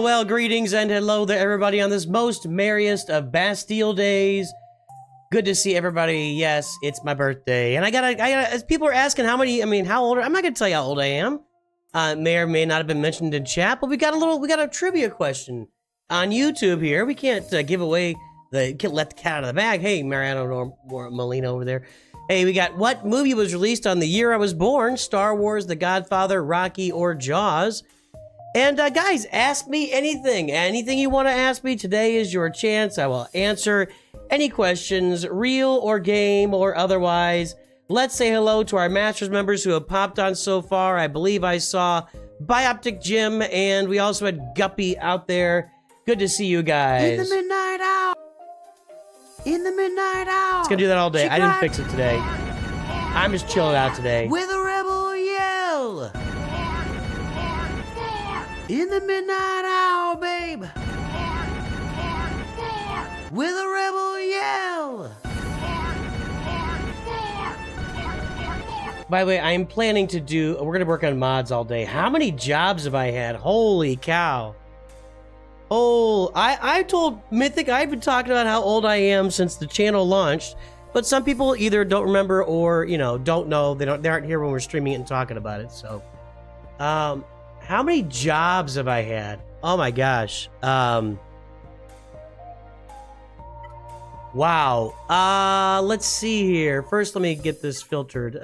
Well, greetings and hello there, everybody, on this most merriest of Bastille days. Good to see everybody. Yes, it's my birthday. And I gotta, as people are asking how old, I'm not gonna tell you how old I am. May or may not have been mentioned in chat, but we got a trivia question on YouTube here. We can't give away can't let the cat out of the bag. Hey, Mariano Molina over there. Hey, we got what movie was released on the year I was born? Star Wars, The Godfather, Rocky, or Jaws? And guys, ask me anything. Anything you want to ask me, today is your chance. I will answer any questions, real or game or otherwise. Let's say hello to our Masters members who have popped on so far. I believe I saw Bioptic Jim, and we also had Guppy out there. Good to see you guys. In the midnight hour. In the midnight hour. It's gonna do that all day. I didn't fix it today. I'm just chilling out today. With a rebel yell. In the midnight hour, babe. With a rebel yell. By the way, I'm planning to we're going to work on mods all day. How many jobs have I had? Holy cow. Oh, I told Mythic I've been talking about how old I am since the channel launched, but some people either don't remember or, don't know. They aren't here when we're streaming it and talking about it. So, how many jobs have I had? Oh my gosh. Wow. Let's see here. First, let me get this filtered.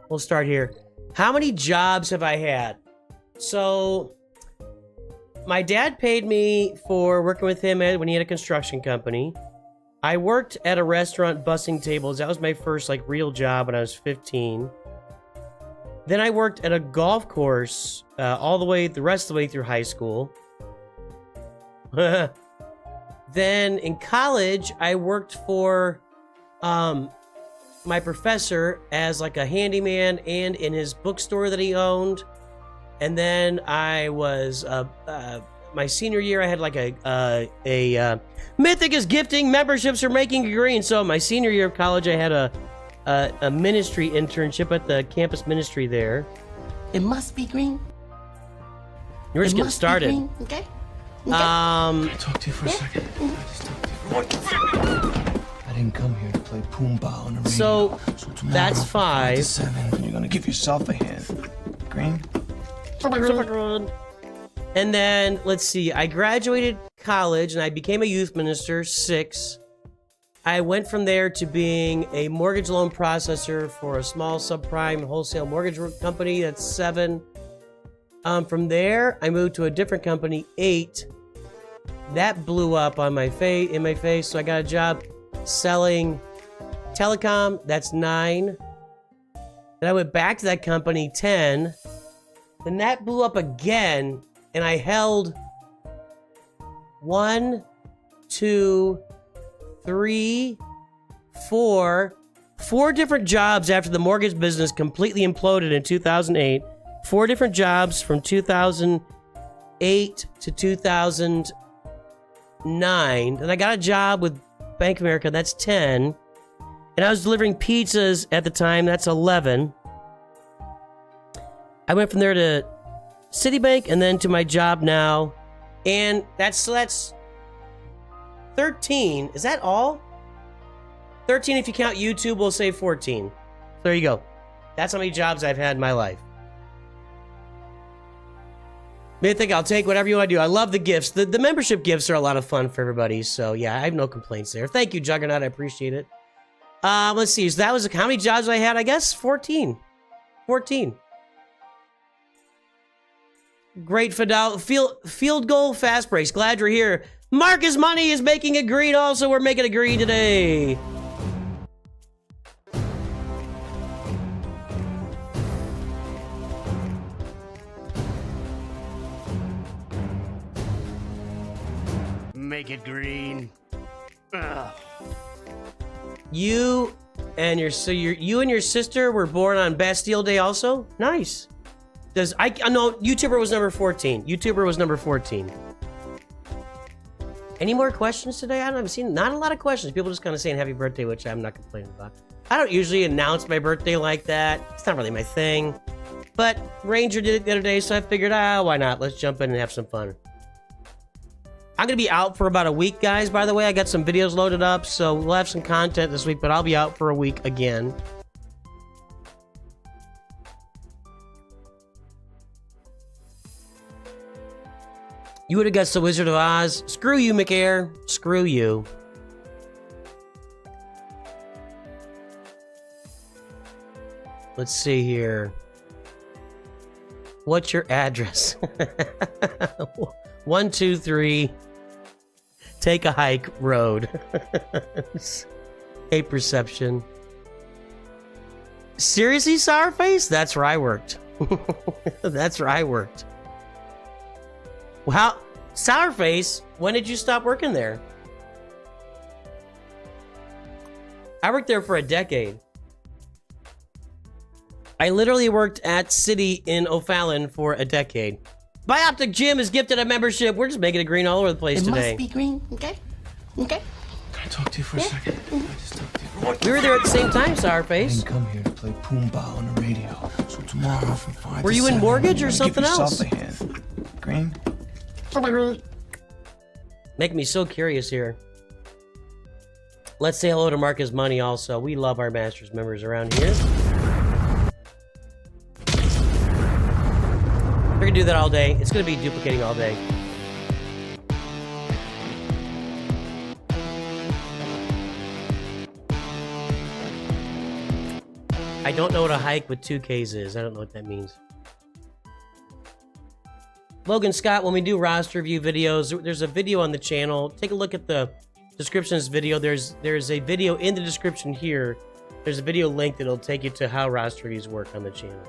We'll start here. How many jobs have I had? So, my dad paid me for working with him when he had a construction company. I worked at a restaurant bussing tables. That was my first real job when I was 15. Then I worked at a golf course the rest of the way through high school. Then in college, I worked for my professor as a handyman and in his bookstore that he owned. And then I was my senior year, I had a Mythic is gifting memberships for making it green. So my senior year of college, I had a ministry internship at the campus ministry there. It must be green. We're just getting started. Okay. Can I talk to you for a second? I didn't come here to play Pumbaa on a radio. So tomorrow, that's 5 to 5. 7, you're gonna give yourself a hand. Green? And then, let's see, I graduated college and I became a youth minister, 6. I went from there to being a mortgage loan processor for a small subprime wholesale mortgage company, that's 7. From there, I moved to a different company, 8. That blew up on my face, so I got a job selling telecom, that's 9. Then I went back to that company, 10. Then that blew up again, and I held 1, 2, 3, 4 different jobs after the mortgage business completely imploded in 2008. 4 different jobs from 2008 to 2009. And I got a job with Bank of America, that's 10. And I was delivering pizzas at the time, that's 11. I went from there to Citibank and then to my job now. And that's 13. Is that all? 13 if you count YouTube, we'll say 14. There you go. That's how many jobs I've had in my life. Mythic, I'll take whatever you want to do. I love the gifts. The membership gifts are a lot of fun for everybody. So yeah, I have no complaints there. Thank you, Juggernaut. I appreciate it. Let's see. So that was how many jobs I had? I guess 14. 14. Great Fidel. Field goal fast breaks. Glad you're here. Marcus Money is making a green. Also, we're making a green today. Make it green. Ugh. You and your sister were born on Bastille Day also? Nice. No, YouTuber was number 14. YouTuber was number 14. Any more questions today? I've seen not a lot of questions. People just kind of saying happy birthday, which I'm not complaining about. I don't usually announce my birthday like that. It's not really my thing. But Ranger did it the other day, so I figured, why not? Let's jump in and have some fun. I'm going to be out for about a week, guys, by the way. I got some videos loaded up, so we'll have some content this week, but I'll be out for a week again. You would have guessed the Wizard of Oz. Screw you, McAir. Screw you. Let's see here. What's your address? 123 Take a Hike Road. Hey, Perception. Seriously, Sourface? That's where I worked. That's where I worked. Wow, Sourface, when did you stop working there? I worked there for a decade. I literally worked at City in O'Fallon for a decade. Bioptic Jim is gifted a membership. We're just making it green all over the place today. It must be green, okay? Okay. Can I talk to you for a second? I just talk to you. We were there at the same time, I Sourface. didn't come here to play Pumbaa on the radio. So tomorrow from 5 Were to you in 7, mortgage or give something yourself else? a hand. Green? Making me so curious here. Let's say hello to Marcus Money also. We love our Masters members around here. We're gonna do that all day. It's gonna be duplicating all day. I don't know what a hike with 2Ks is. I don't know what that means. Logan Scott, when we do roster review videos, there's a video on the channel. Take a look at the description of this video. There's a video in the description here. There's a video link that'll take you to how roster reviews work on the channel.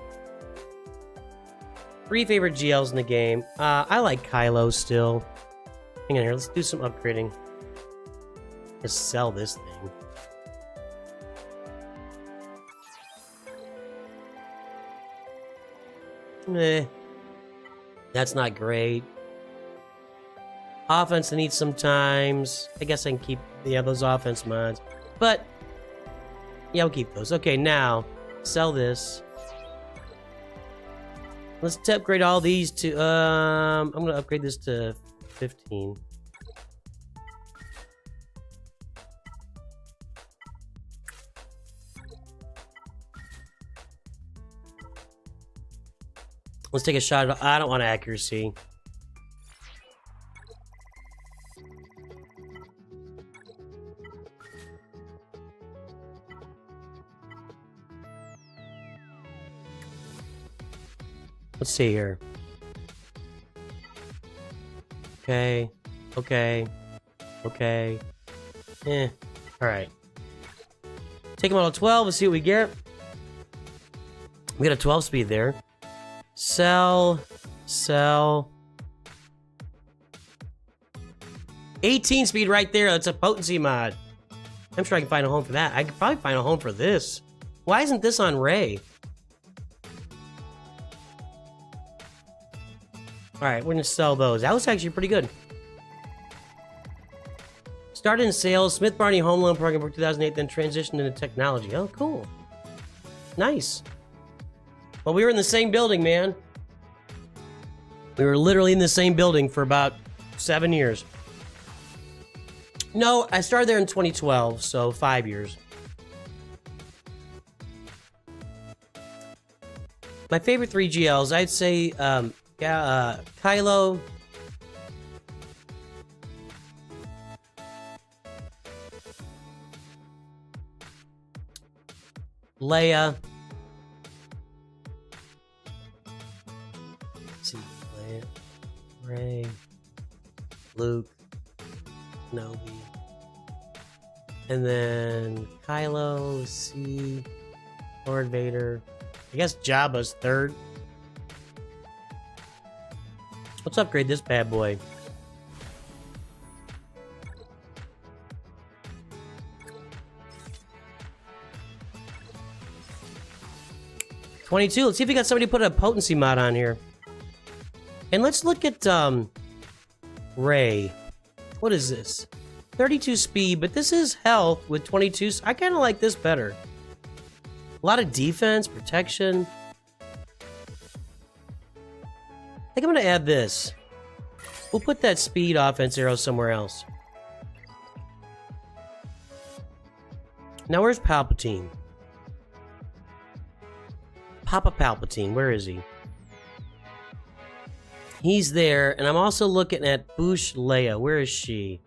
3 favorite GLs in the game. I like Kylo still. Hang on here. Let's do some upgrading. Let's sell this thing. That's not great. Offense I need sometimes. I guess I can keep those offense mods. But yeah, we'll keep those. Okay, now sell this. Let's upgrade all these to I'm gonna upgrade this to 15. Let's take a shot at, I don't want accuracy. Let's see here. Okay. Okay. Okay. Alright. Take them all to 12. Let's see what we get. We got a 12 speed there. Sell. Sell. 18 speed right there. That's a potency mod. I'm sure I can find a home for that. I could probably find a home for this. Why isn't this on Ray? Alright, we're gonna sell those. That was actually pretty good. Started in sales, Smith Barney Home Loan Program for 2008, then transitioned into technology. Oh, cool. Nice. Well, we were in the same building, man. We were literally in the same building for about 7 years. No, I started there in 2012, so 5 years. My favorite 3 GLs, I'd say Kylo. Leia. Let's see, Leia, Rey, Luke, Kenobi, and then Kylo, C, Lord Vader. I guess Jabba's third. Let's upgrade this bad boy. $22. Let's see if we got somebody put a potency mod on here. And let's look at Rey. What is this? 32 speed, but this is health with 22. I kind of like this better. A lot of defense, protection. I think I'm going to add this. We'll put that speed offense arrow somewhere else. Now where's Palpatine? Papa Palpatine, where is he? He's there, and I'm also looking at Bouche Leia. Where is she?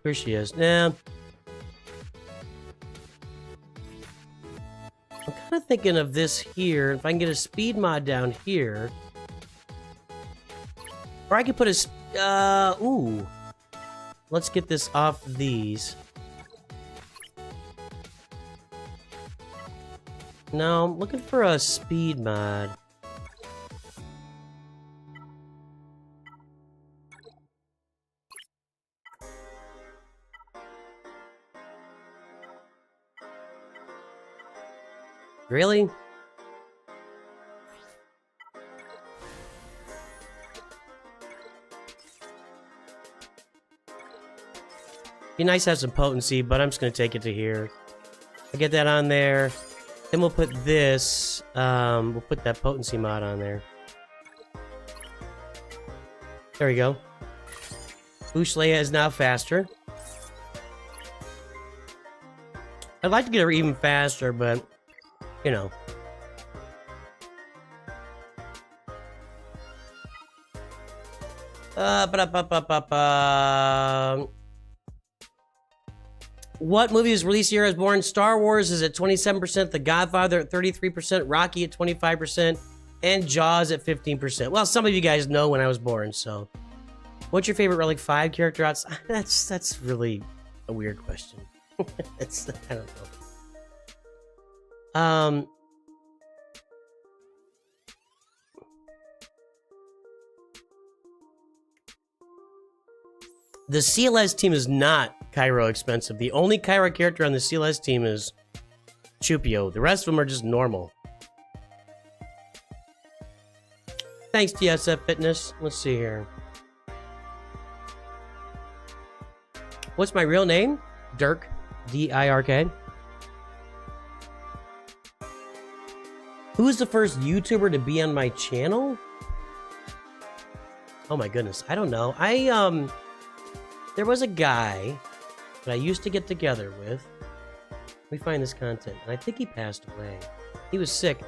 Where she is? Nah. I'm kind of thinking of this here. If I can get a speed mod down here. Or I could put a... ooh. Let's get this off these. No, I'm looking for a speed mod. Really? Be nice to have some potency, but I'm just gonna take it to here. I'll get that on there. Then we'll put this. We'll put that potency mod on there. There we go. Bouche Leia is now faster. I'd like to get her even faster, but you know. What movie was released year I was born? Star Wars is at 27%, The Godfather at 33%, Rocky at 25%, and Jaws at 15%. Well, some of you guys know when I was born, so. What's your favorite Relic 5 character outside? That's really a weird question. I don't know. The CLS team is not Cairo expensive. The only Cairo character on the CLS team is Chupio. The rest of them are just normal. Thanks, TSF Fitness. Let's see here. What's my real name? Dirk. D-I-R-K. Who's the first YouTuber to be on my channel? Oh my goodness, I don't know. There was a guy that I used to get together with. Let me find this content. And I think he passed away. He was sick.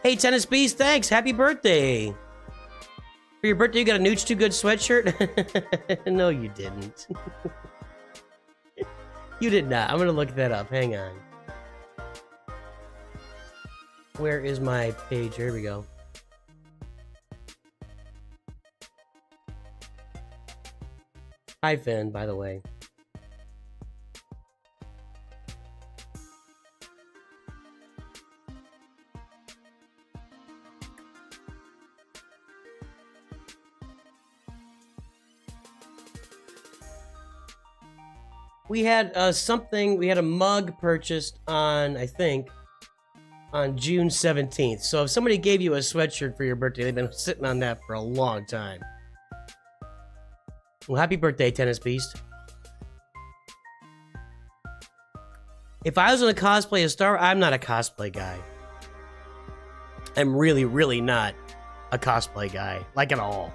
Hey, Tennis Beast, thanks. Happy birthday. For your birthday, you got a Nooch Too Good sweatshirt? No, you didn't. You did not. I'm going to look that up. Hang on. Where is my page? Here we go. Hi, Finn, by the way. We had we had a mug purchased on, I think, on June 17th. So if somebody gave you a sweatshirt for your birthday, they've been sitting on that for a long time. Well, happy birthday, Tennis Beast. If I was going to cosplay a Star Wars, I'm not a cosplay guy. I'm really, really not. a cosplay guy, like at all.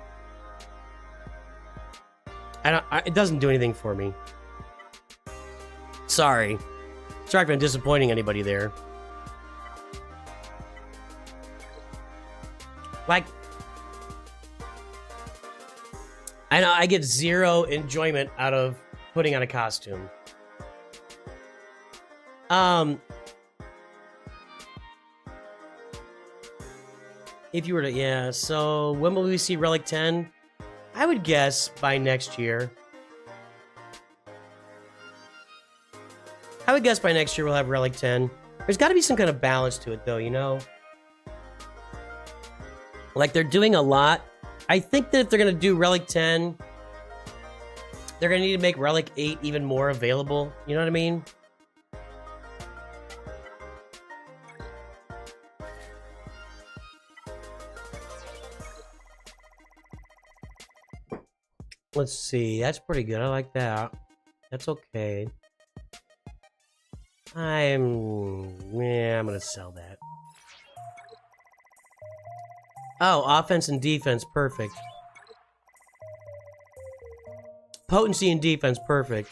It doesn't do anything for me. Sorry if I'm disappointing anybody there. Like, I know I get zero enjoyment out of putting on a costume. If you were to, yeah, so when will we see Relic 10? I would guess by next year. I would guess by next year we'll have Relic 10. There's got to be some kind of balance to it, though, you know? Like, they're doing a lot. I think that if they're going to do Relic 10, they're going to need to make Relic 8 even more available. You know what I mean? Let's see. That's pretty good. I like that. That's okay. I'm gonna sell that. Oh, offense and defense, perfect. Potency and defense, perfect.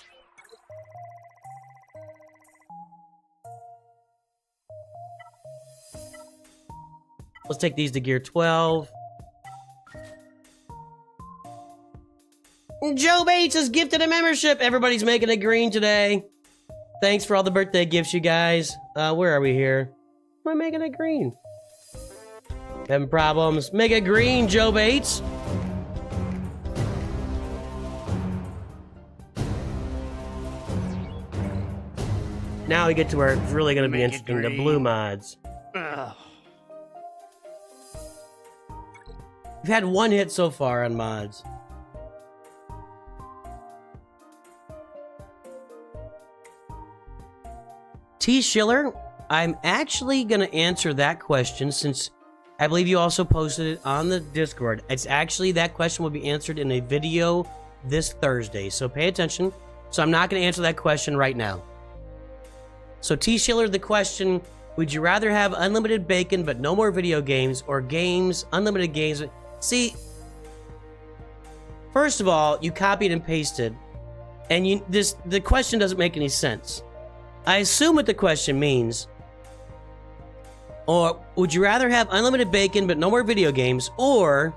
Let's take these to gear 12. Joe Bates has gifted a membership. Everybody's making it green today. Thanks for all the birthday gifts, you guys. Where are we here? Why am I making it green? Having problems. Make it green, Joe Bates. Now we get to where it's really going to be interesting, the blue mods. Ugh. We've had one hit so far on mods. T. Schiller, I'm actually going to answer that question since I believe you also posted it on the Discord. It's actually, that question will be answered in a video this Thursday, so pay attention. So I'm not going to answer that question right now. So T. Schiller, the question, would you rather have unlimited bacon but no more video games, or games, unlimited games? See, first of all, you copied and pasted, and the question doesn't make any sense. I assume what the question means, or would you rather have unlimited bacon but no more video games, or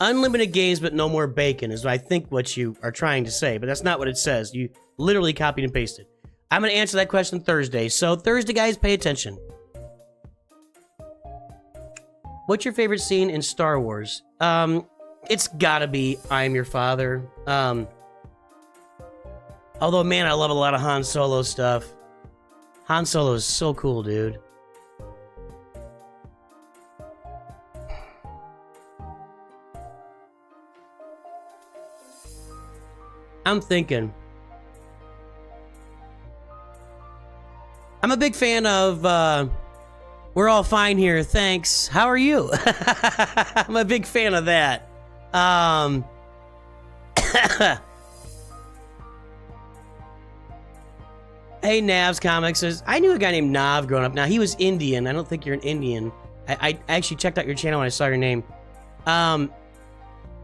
unlimited games but no more bacon, is I think what you are trying to say, but that's not what it says. You literally copied and pasted. I'm going to answer that question Thursday, so Thursday, guys, pay attention. What's your favorite scene in Star Wars? It's gotta be I Am Your Father. Although, man, I love a lot of Han Solo stuff. Han Solo is so cool, dude. I'm thinking. I'm a big fan of, We're All Fine Here, thanks. How are you? I'm a big fan of that. Hey, Nav's Comics says, I knew a guy named Nav growing up. Now, he was Indian. I don't think you're an Indian. I actually checked out your channel when I saw your name. I'm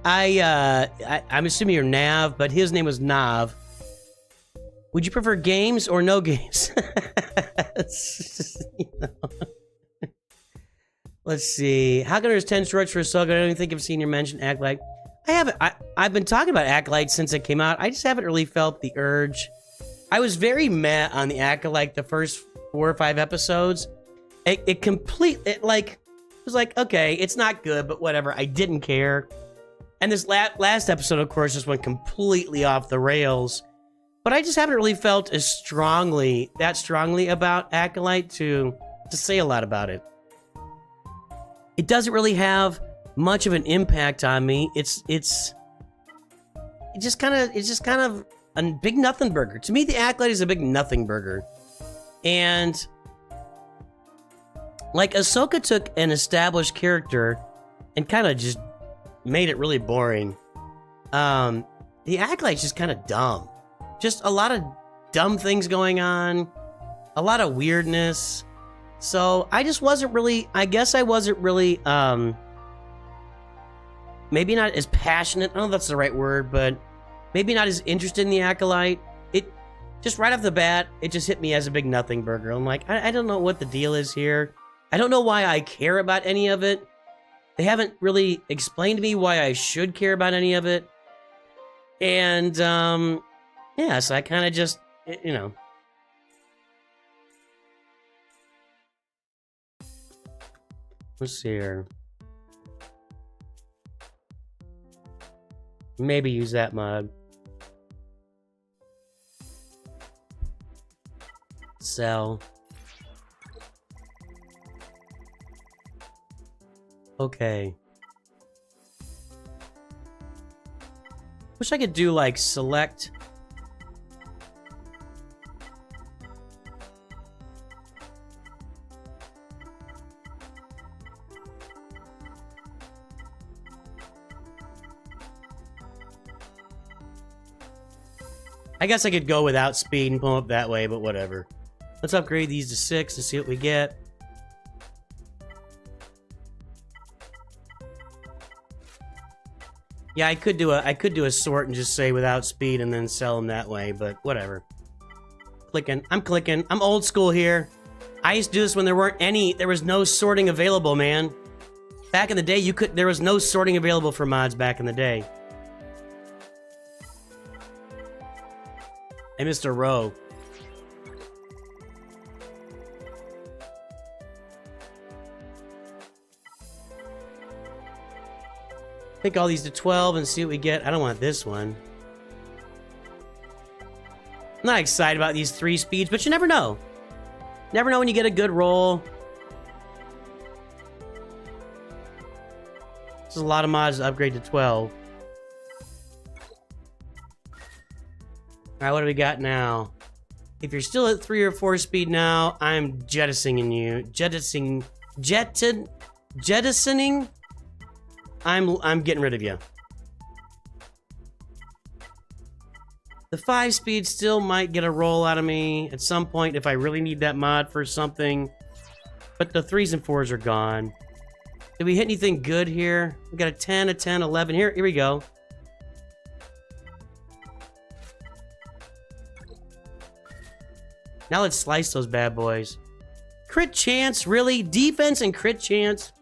assuming you're Nav, but his name was Nav. Would you prefer games or no games? You know. Let's see. How come there's 10 shorts for Ahsoka? I don't even think I've seen you mention Acolyte. I haven't. I've been talking about Acolyte since it came out. I just haven't really felt the urge. I was very meh on the Acolyte the first 4 or 5 episodes. It was like, okay, it's not good, but whatever. I didn't care. And this last episode, of course, just went completely off the rails. But I just haven't really felt that strongly about Acolyte to say a lot about it. It doesn't really have much of an impact on me. It's just kind of a big nothing burger. To me, the Acolyte is a big nothing burger. And like, Ahsoka took an established character and kind of just made it really boring. The Acolyte's just kind of dumb. Just a lot of dumb things going on. A lot of weirdness. So I just wasn't really, I guess I wasn't really maybe not as passionate. I don't know if that's the right word, but maybe not as interested in the Acolyte. It just right off the bat, it just hit me as a big nothing burger. I'm like, I don't know what the deal is here. I don't know why I care about any of it. They haven't really explained to me why I should care about any of it. And, yeah, so I kind of just, you know. Let's see here. Maybe use that mod. Sell. Okay. Wish I could do like select. I guess I could go without speed and pull them up that way, but whatever. Let's upgrade these to 6 and see what we get. Yeah, I could do a sort and just say without speed and then sell them that way, but whatever. Clicking. I'm old school here. I used to do this when there was no sorting available, man. Back in the day, there was no sorting available for mods back in the day. Hey, Mr. Rowe. Take all these to 12 and see what we get. I don't want this one. I'm not excited about these 3 speeds, but you never know. Never know when you get a good roll. This is a lot of mods to upgrade to 12. Alright, what do we got now? If you're still at 3 or 4 speed now, I'm jettisoning you. Jettisoning? I'm getting rid of you. The 5 speed still might get a roll out of me at some point if I really need that mod for something. But the 3s and 4s are gone. Did we hit anything good here? We got a 10, a 10, 11. Here we go. Now let's slice those bad boys. Crit chance, really? Defense and crit chance?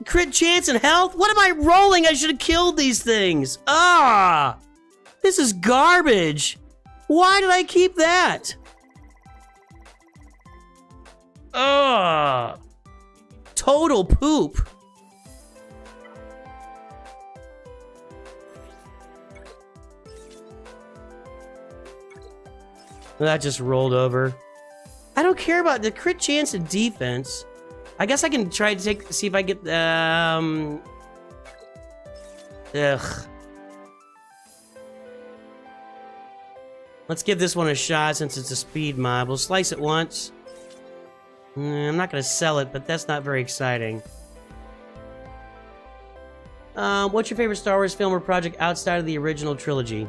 Crit chance and health? What am I rolling? I should have killed these things. Ah! This is garbage. Why did I keep that? Ugh. Total poop. That just rolled over. I don't care about the crit chance and defense. I guess I can try to see if I get ugh. Let's give this one a shot since it's a speed mob. We'll slice it once. I'm not gonna sell it, but that's not very exciting. What's your favorite Star Wars film or project outside of the original trilogy?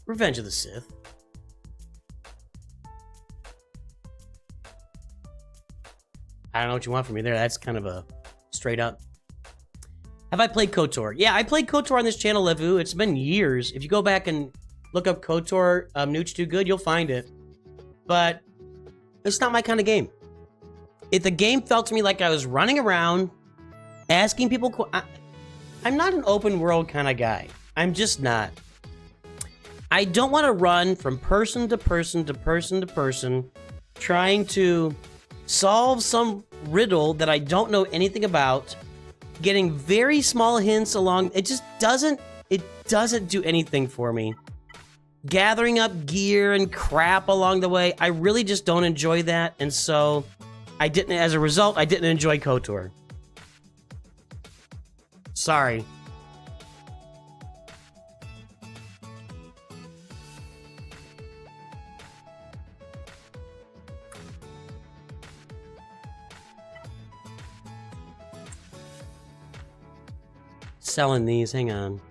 Revenge of the Sith. I don't know what you want from me there. That's kind of a straight up. Have I played KOTOR? Yeah, I played KOTOR on this channel, Levu. It's been years. If you go back and look up KOTOR, NOOCH Too Good, you'll find it. But it's not my kind of game. If the game felt to me like I was running around, asking people... I'm not an open world kind of guy. I'm just not. I don't want to run from person to person to person to person, trying to solve some riddle that I don't know anything about, getting very small hints along. It just doesn't do anything for me. Gathering up gear and crap along the way, I really just don't enjoy that, and so as a result, I didn't enjoy KOTOR. Sorry. Selling these, hang on.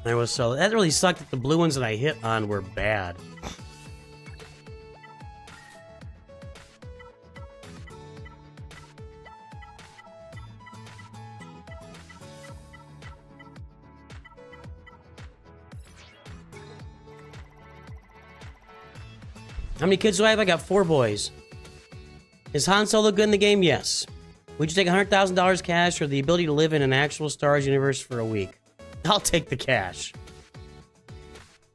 That was so. That really sucked that the blue ones that I hit on were bad. How many kids do I have? I got 4 boys. Is Han Solo good in the game? Yes. Would you take $100,000 cash or the ability to live in an actual Star Wars universe for a week? I'll take the cash.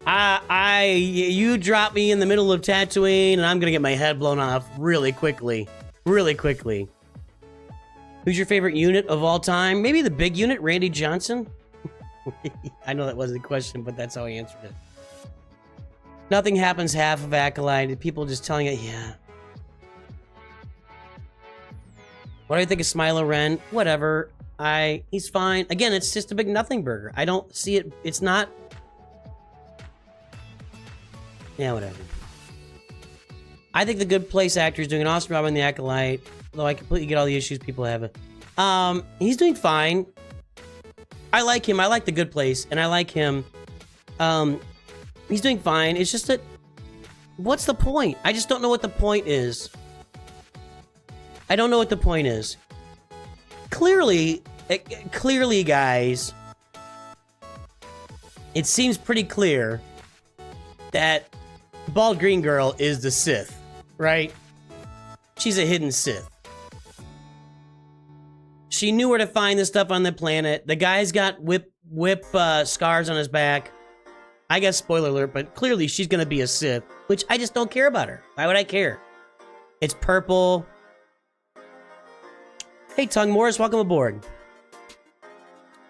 You drop me in the middle of Tatooine and I'm gonna get my head blown off really quickly. Really quickly. Who's your favorite unit of all time? Maybe the big unit, Randy Johnson? I know that wasn't the question, but that's how I answered it. Nothing happens half of Acolyte. People just telling it, yeah. What do you think of Smilo Ren? Whatever. He's fine. Again, it's just a big nothing burger. I don't see it. It's not. Yeah, whatever. I think the Good Place actor is doing an awesome job on the Acolyte. Though I completely get all the issues people have. He's doing fine. I like him. I like the Good Place, and I like him. He's doing fine. It's just that. What's the point? I just don't know what the point is. I don't know what the point is. Clearly, guys, it seems pretty clear that Bald Green Girl is the Sith, right? She's a hidden Sith. She knew where to find this stuff on the planet. The guy's got whip scars on his back. I guess spoiler alert, but clearly she's gonna be a Sith, which I just don't care about her. Why would I care? It's purple. Hey, Tongue Morris, welcome aboard.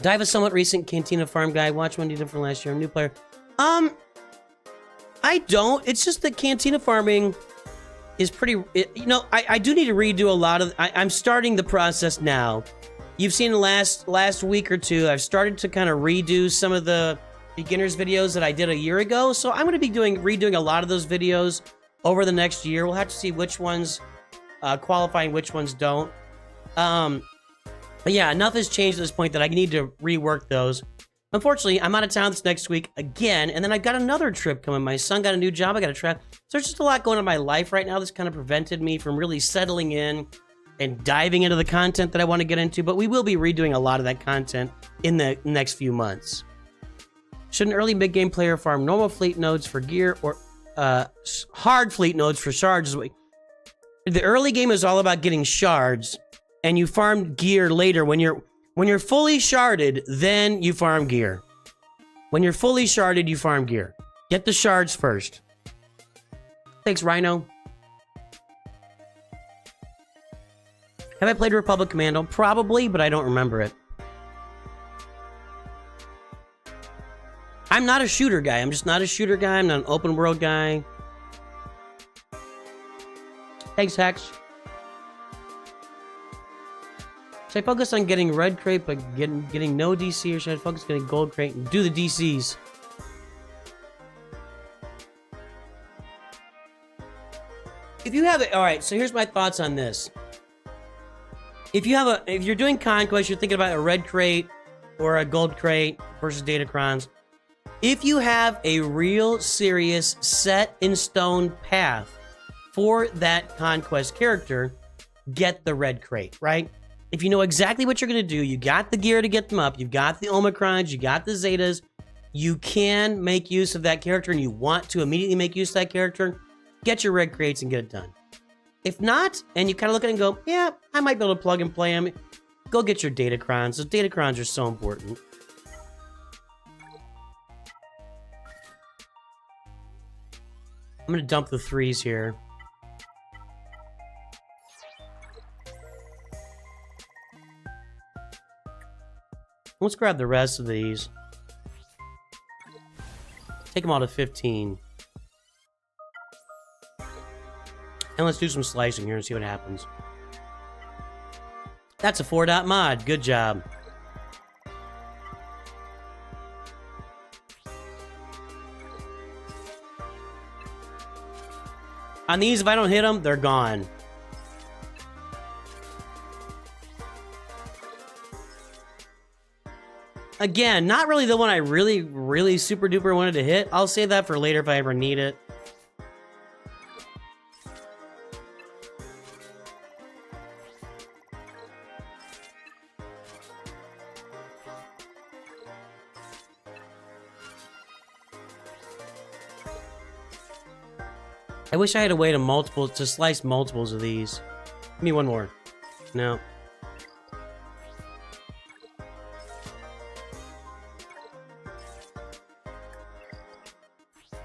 Dive a somewhat recent Cantina Farm guy. Watch one you did from last year. New player. I don't. It's just that Cantina Farming is pretty... I do need to redo a lot of... I'm starting the process now. You've seen the last week or two, I've started to kind of redo some of the beginners videos that I did a year ago. So I'm going to be redoing a lot of those videos over the next year. We'll have to see which ones qualify and which ones don't. But yeah, enough has changed at this point that I need to rework those. Unfortunately, I'm out of town this next week again, and then I've got another trip coming. My son got a new job. I got to travel. So there's just a lot going on in my life right now that's kind of prevented me from really settling in and diving into the content that I want to get into. But we will be redoing a lot of that content in the next few months. Should an early mid-game player farm normal fleet nodes for gear or hard fleet nodes for shards? The early game is all about getting shards, and you farm gear later. When you're fully sharded, then you farm gear. When you're fully sharded, you farm gear. Get the shards first. Thanks, Rhino. Have I played Republic Commando? Probably, but I don't remember it. I'm not a shooter guy. I'm just not a shooter guy. I'm not an open world guy. Thanks, Hex. Should I focus on getting red crate but getting no DC, or should I focus on getting gold crate and do the DCs? If you have it, all right. So here's my thoughts on this. If you're doing Conquest, you're thinking about a red crate or a gold crate versus Datacrons. If you have a real serious set in stone path for that Conquest character, get the red crate, right? If you know exactly what you're going to do, you got the gear to get them up, you've got the Omicrons, you got the Zetas, you can make use of that character and you want to immediately make use of that character, get your red crates and get it done. If not, and you kind of look at it and go, yeah, I might be able to plug and play them, go get your Datacrons. Those Datacrons are so important. I'm going to dump the 3s here. Let's grab the rest of these. Take them all to 15. And let's do some slicing here and see what happens. That's a 4-dot mod. Good job. On these, if I don't hit them, they're gone. Again, not really the one I really super duper wanted to hit. I'll save that for later if I ever need it. I wish I had a way to slice multiples of these. Give me one more. No.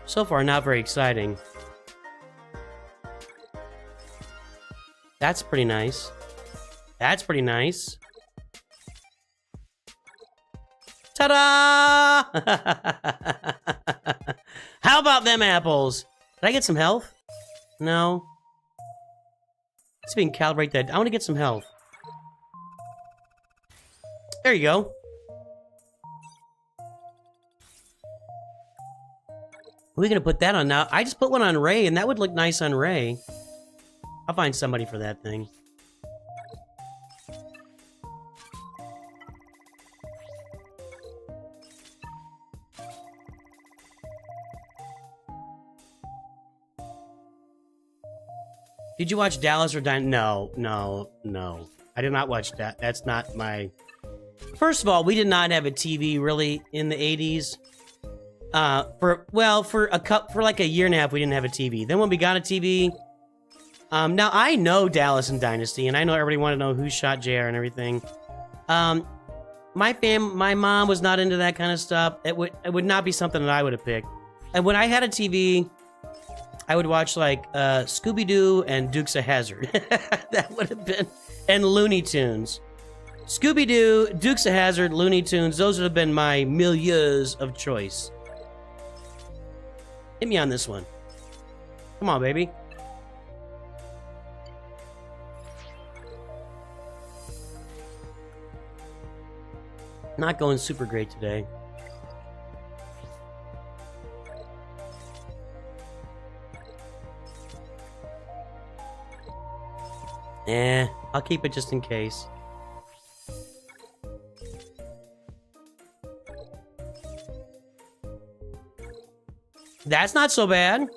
So far, not very exciting. That's pretty nice. That's pretty nice. Ta-da! How about them apples? Did I get some health? No. Let's see if we can calibrate that. I want to get some health. There you go. We're gonna put that on now. I just put one on Ray, and that would look nice on Ray. I'll find somebody for that thing. Did you watch Dallas or No. I did not watch that. That's not my... First of all, we did not have a TV really in the 80s. For like a year and a half, we didn't have a TV. Then when we got a TV... now, I know Dallas and Dynasty, and I know everybody wanted to know who shot JR and everything. My mom was not into that kind of stuff. It would not be something that I would have picked. And when I had a TV... I would watch, like, Scooby-Doo and Dukes of Hazzard. That would have been... And Looney Tunes. Scooby-Doo, Dukes of Hazzard, Looney Tunes, those would have been my milieus of choice. Hit me on this one. Come on, baby. Not going super great today. I'll keep it just in case. That's not so bad.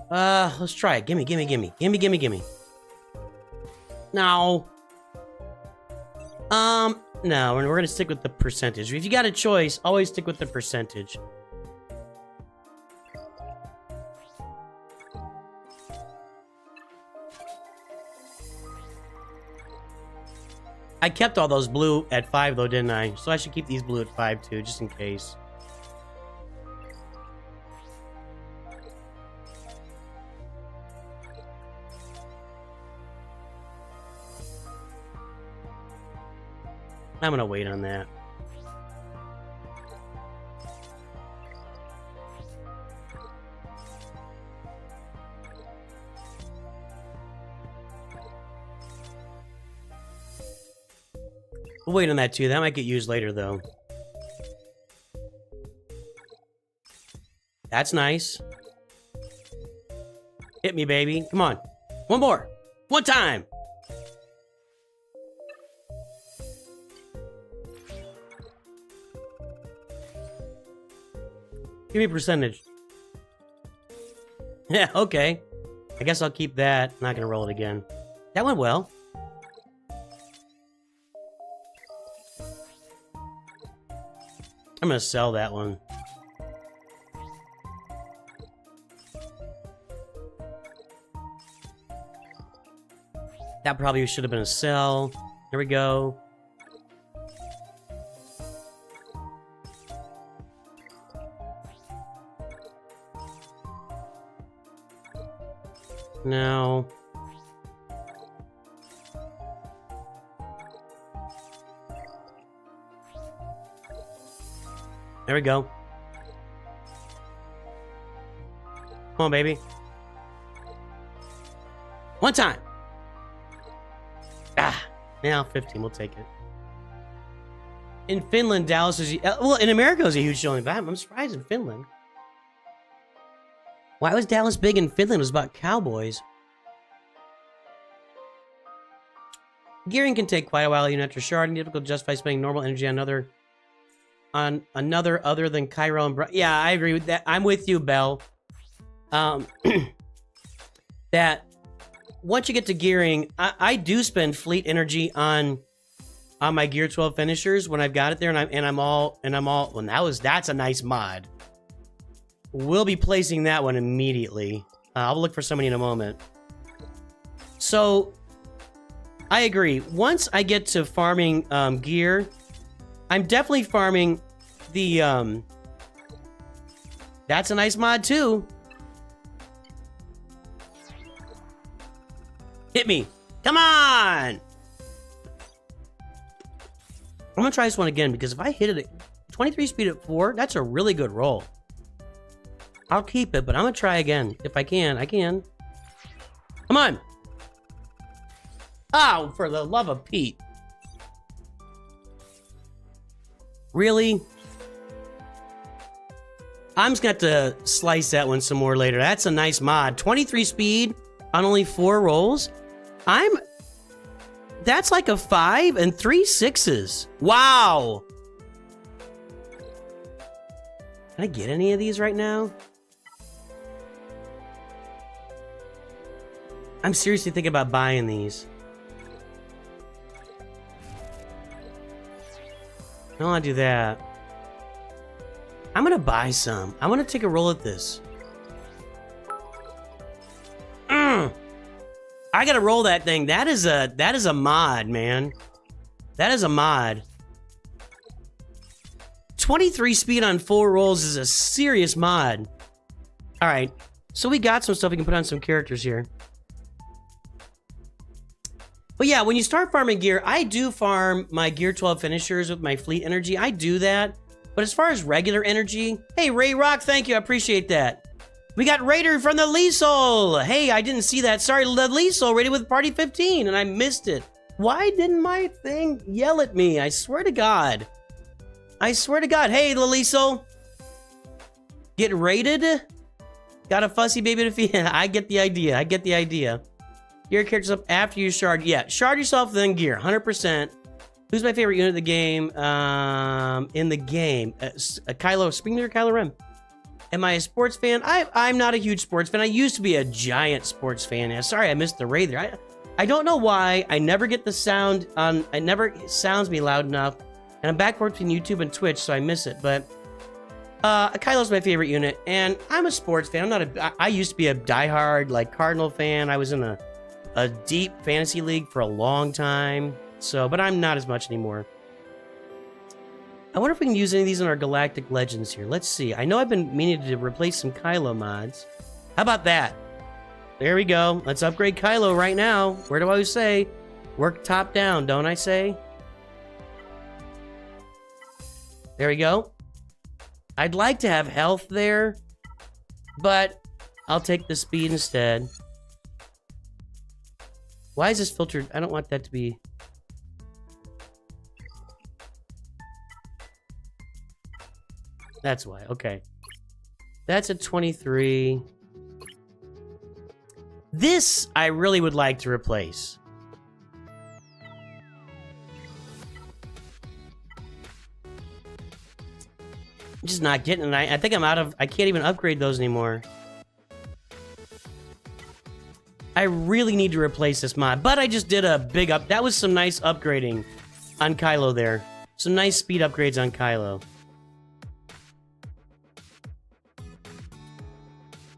Let's try it. Gimme. No. No, we're gonna stick with the percentage. If you got a choice, always stick with the percentage. I kept all those blue at 5 though, didn't I? So I should keep these blue at 5 too, just in case. I'm gonna wait on that. We'll wait on that too. That might get used later though. That's nice. Hit me, baby. Come on. One more. One time. Give me a percentage. Yeah, okay. I guess I'll keep that. Not gonna roll it again. That went well. I'm gonna sell that one. That probably should have been a sell. Here we go. No. There we go. Come on, baby. One time. Now 15. We'll take it. In Finland, Dallas is... well, in America, it was a huge showing, but I'm surprised in Finland. Why was Dallas big in Finland? It was about cowboys. Gearing can take quite a while even after sharding. Difficult to justify spending normal energy on another other than Cairo and yeah, I agree with that. I'm with you, Bell. That once you get to gearing, I do spend fleet energy on my gear 12 finishers when I've got it there, and I'm all well, that's a nice mod. We'll be placing that one immediately. I'll look for somebody in a moment. So I agree. Once I get to farming gear, I'm definitely farming the that's a nice mod too. Hit me. Come on. I'm gonna try this one again because if I hit it at 23 speed at 4, that's a really good roll. I'll keep it, but I'm gonna try again. If I can, I can. Come on. Oh, for the love of Pete. Really? I'm just gonna have to slice that one some more later. That's a nice mod. 23 speed on only 4 rolls. That's like a 5 and 3 6s. Wow. Can I get any of these right now? I'm seriously thinking about buying these. I don't want to do that. I'm gonna buy some. I want to take a roll at this. I gotta roll that thing. That is a mod, man. That is a mod. 23 speed on 4 rolls is a serious mod. All right, so we got some stuff we can put on some characters here. But yeah, when you start farming gear, I do farm my gear 12 finishers with my fleet energy. I do that. But as far as regular energy, hey, Ray Rock, thank you. I appreciate that. We got Raider from the Liesel. Hey, I didn't see that. Sorry, the Liesel rated with Party 15, and I missed it. Why didn't my thing yell at me? I swear to God. I swear to God. Hey, the Liesel. Get raided? Got a fussy baby to feed? I get the idea. I get the idea. Gear characters up after you shard. Yeah, shard yourself, then gear. 100%. Who's my favorite unit of the game? In the game. Kylo. Spring Leader Kylo Ren. Am I a sports fan? I'm not a huge sports fan. I used to be a giant sports fan. Yeah, sorry, I missed the raid there. I don't know why. I never get the sound on. It never sounds me loud enough. And I'm back between YouTube and Twitch, so I miss it. But Kylo's my favorite unit, and I'm a sports fan. I'm not a. I used to be a diehard like Cardinal fan. I was in a deep fantasy league for a long time. So, but I'm not as much anymore. I wonder if we can use any of these in our Galactic Legends here. Let's see. I know I've been meaning to replace some Kylo mods. How about that? There we go. Let's upgrade Kylo right now. Where do I always say? Work top down, don't I say? There we go. I'd like to have health there, but I'll take the speed instead. Why is this filtered? I don't want that to be... That's why. Okay. That's a 23. This, I really would like to replace. I'm just not getting it. I think I'm out of... I can't even upgrade those anymore. I really need to replace this mod. But I just did a big up... That was some nice upgrading on Kylo there. Some nice speed upgrades on Kylo.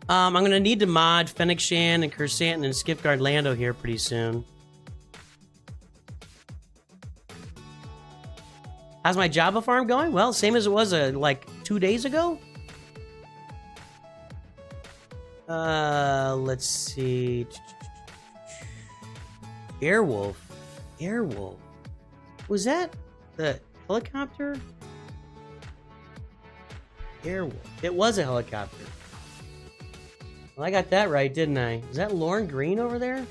I'm gonna need to mod Fennec Shan and Kersantin and Skipguard Lando here pretty soon. How's my Jabba farm going? Well, same as it was like 2 days ago. Let's see. Airwolf. Airwolf. Was that the helicopter? Airwolf. It was a helicopter. Well, I got that right, didn't I? Is that Lauren Green over there?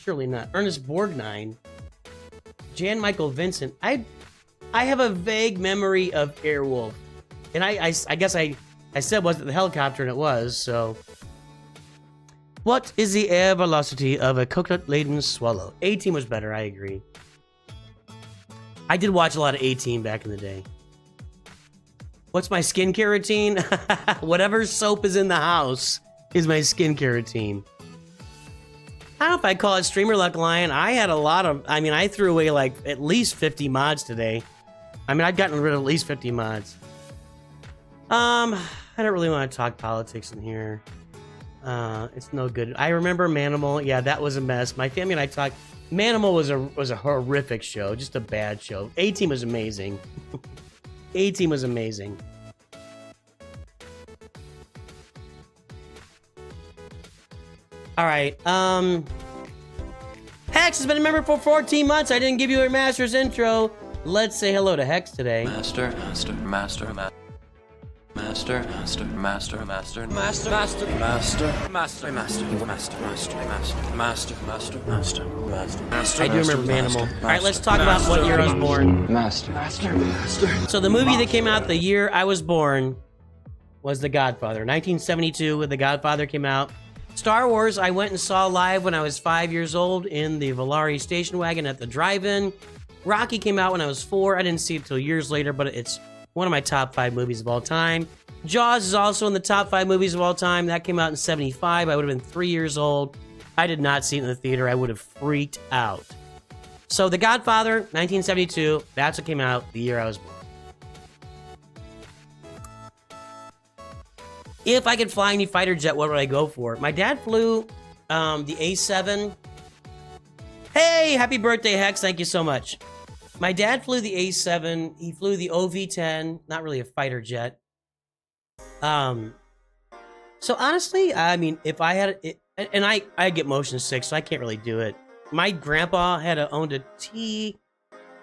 Surely not. Ernest Borgnine. Jan Michael Vincent. I have a vague memory of Airwolf. And I guess I said was it the helicopter, and it was, so... What is the air velocity of a coconut-laden swallow? A-Team was better, I agree. I did watch a lot of A-Team back in the day. What's my skincare routine? Whatever soap is in the house is my skincare routine. I don't know if I'd call it streamer luck, Lion. I had a lot of... I mean, I threw away like at least 50 mods today. I mean, I've gotten rid of at least 50 mods. I don't really want to talk politics in here. It's no good. I remember Manimal. Yeah, that was a mess. My family and I talked... Manimal was a horrific show. Just a bad show. A-Team was amazing. A-Team was amazing. All right. Hex has been a member for 14 months. I didn't give you a master's intro. Let's say hello to Hex today. Master, master, master, master. Master, master, master, master, master, master, master, master, master, master, master, master, master, master. I do remember Manimal. All right, let's talk about what year I was born. Master, master, master. So the movie that came out the year I was born was The Godfather. 1972, when The Godfather came out. Star Wars, I went and saw live when I was 5 years old in the Valari station wagon at the drive-in. Rocky came out when I was 4. I didn't see it till years later, but it's one of my top 5 movies of all time. Jaws is also in the top 5 movies of all time. That came out in 75. I would have been 3 years old. I did not see it in the theater. I would have freaked out. So The Godfather, 1972. That's what came out the year I was born. If I could fly any fighter jet, what would I go for? My dad flew the A7. Hey, happy birthday, Hex. Thank you so much. My dad flew the A7. He flew the OV-10. Not really a fighter jet. So honestly, I mean, if I had it, and I get motion sick, so I can't really do it. My grandpa had owned a T,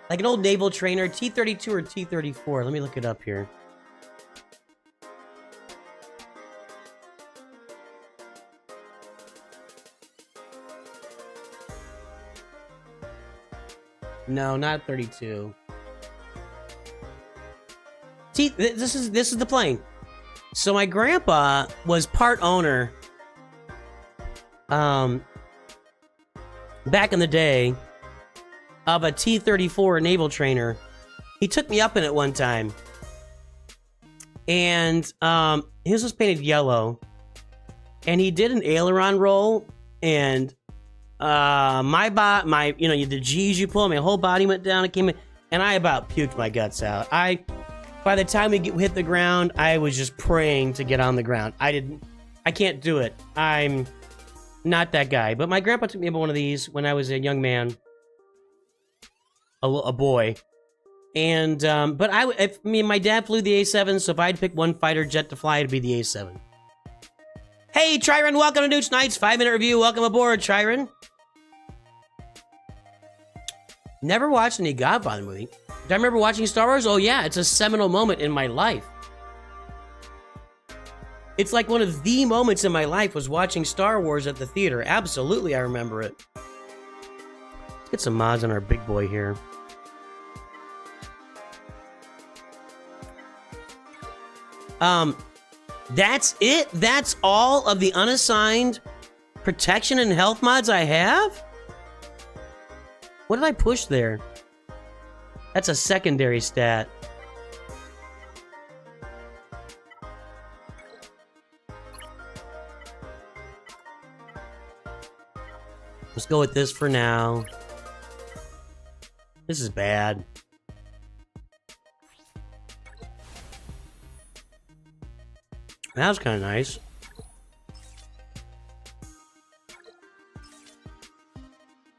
like an old naval trainer, T-32 or T-34. Let me look it up here. No, not 32. This is the plane. So my grandpa was part owner back in the day of a T-34 naval trainer. He took me up in it one time. And his was painted yellow. And he did an aileron roll, and my you know, the G's you pull, my whole body went down. It came in, and I about puked my guts out. By the time we hit the ground, I was just praying to get on the ground. I can't do it. I'm not that guy. But my grandpa took me up on one of these when I was a young man, a boy. And but if me and my dad flew the A7, so if I'd pick one fighter jet to fly, it'd be the A7. Hey, Tryron, welcome to NOOCH Nights 5-minute review. Welcome aboard, Tryron. Never watched any Godfather movie. Do I remember watching Star Wars? Oh yeah, it's a seminal moment in my life. It's like one of the moments in my life was watching Star Wars at the theater. Absolutely, I remember it. Let's get some mods on our big boy here. That's it? That's all of the unassigned protection and health mods I have? What did I push there? That's a secondary stat. Let's go with this for now. This is bad. That was kind of nice.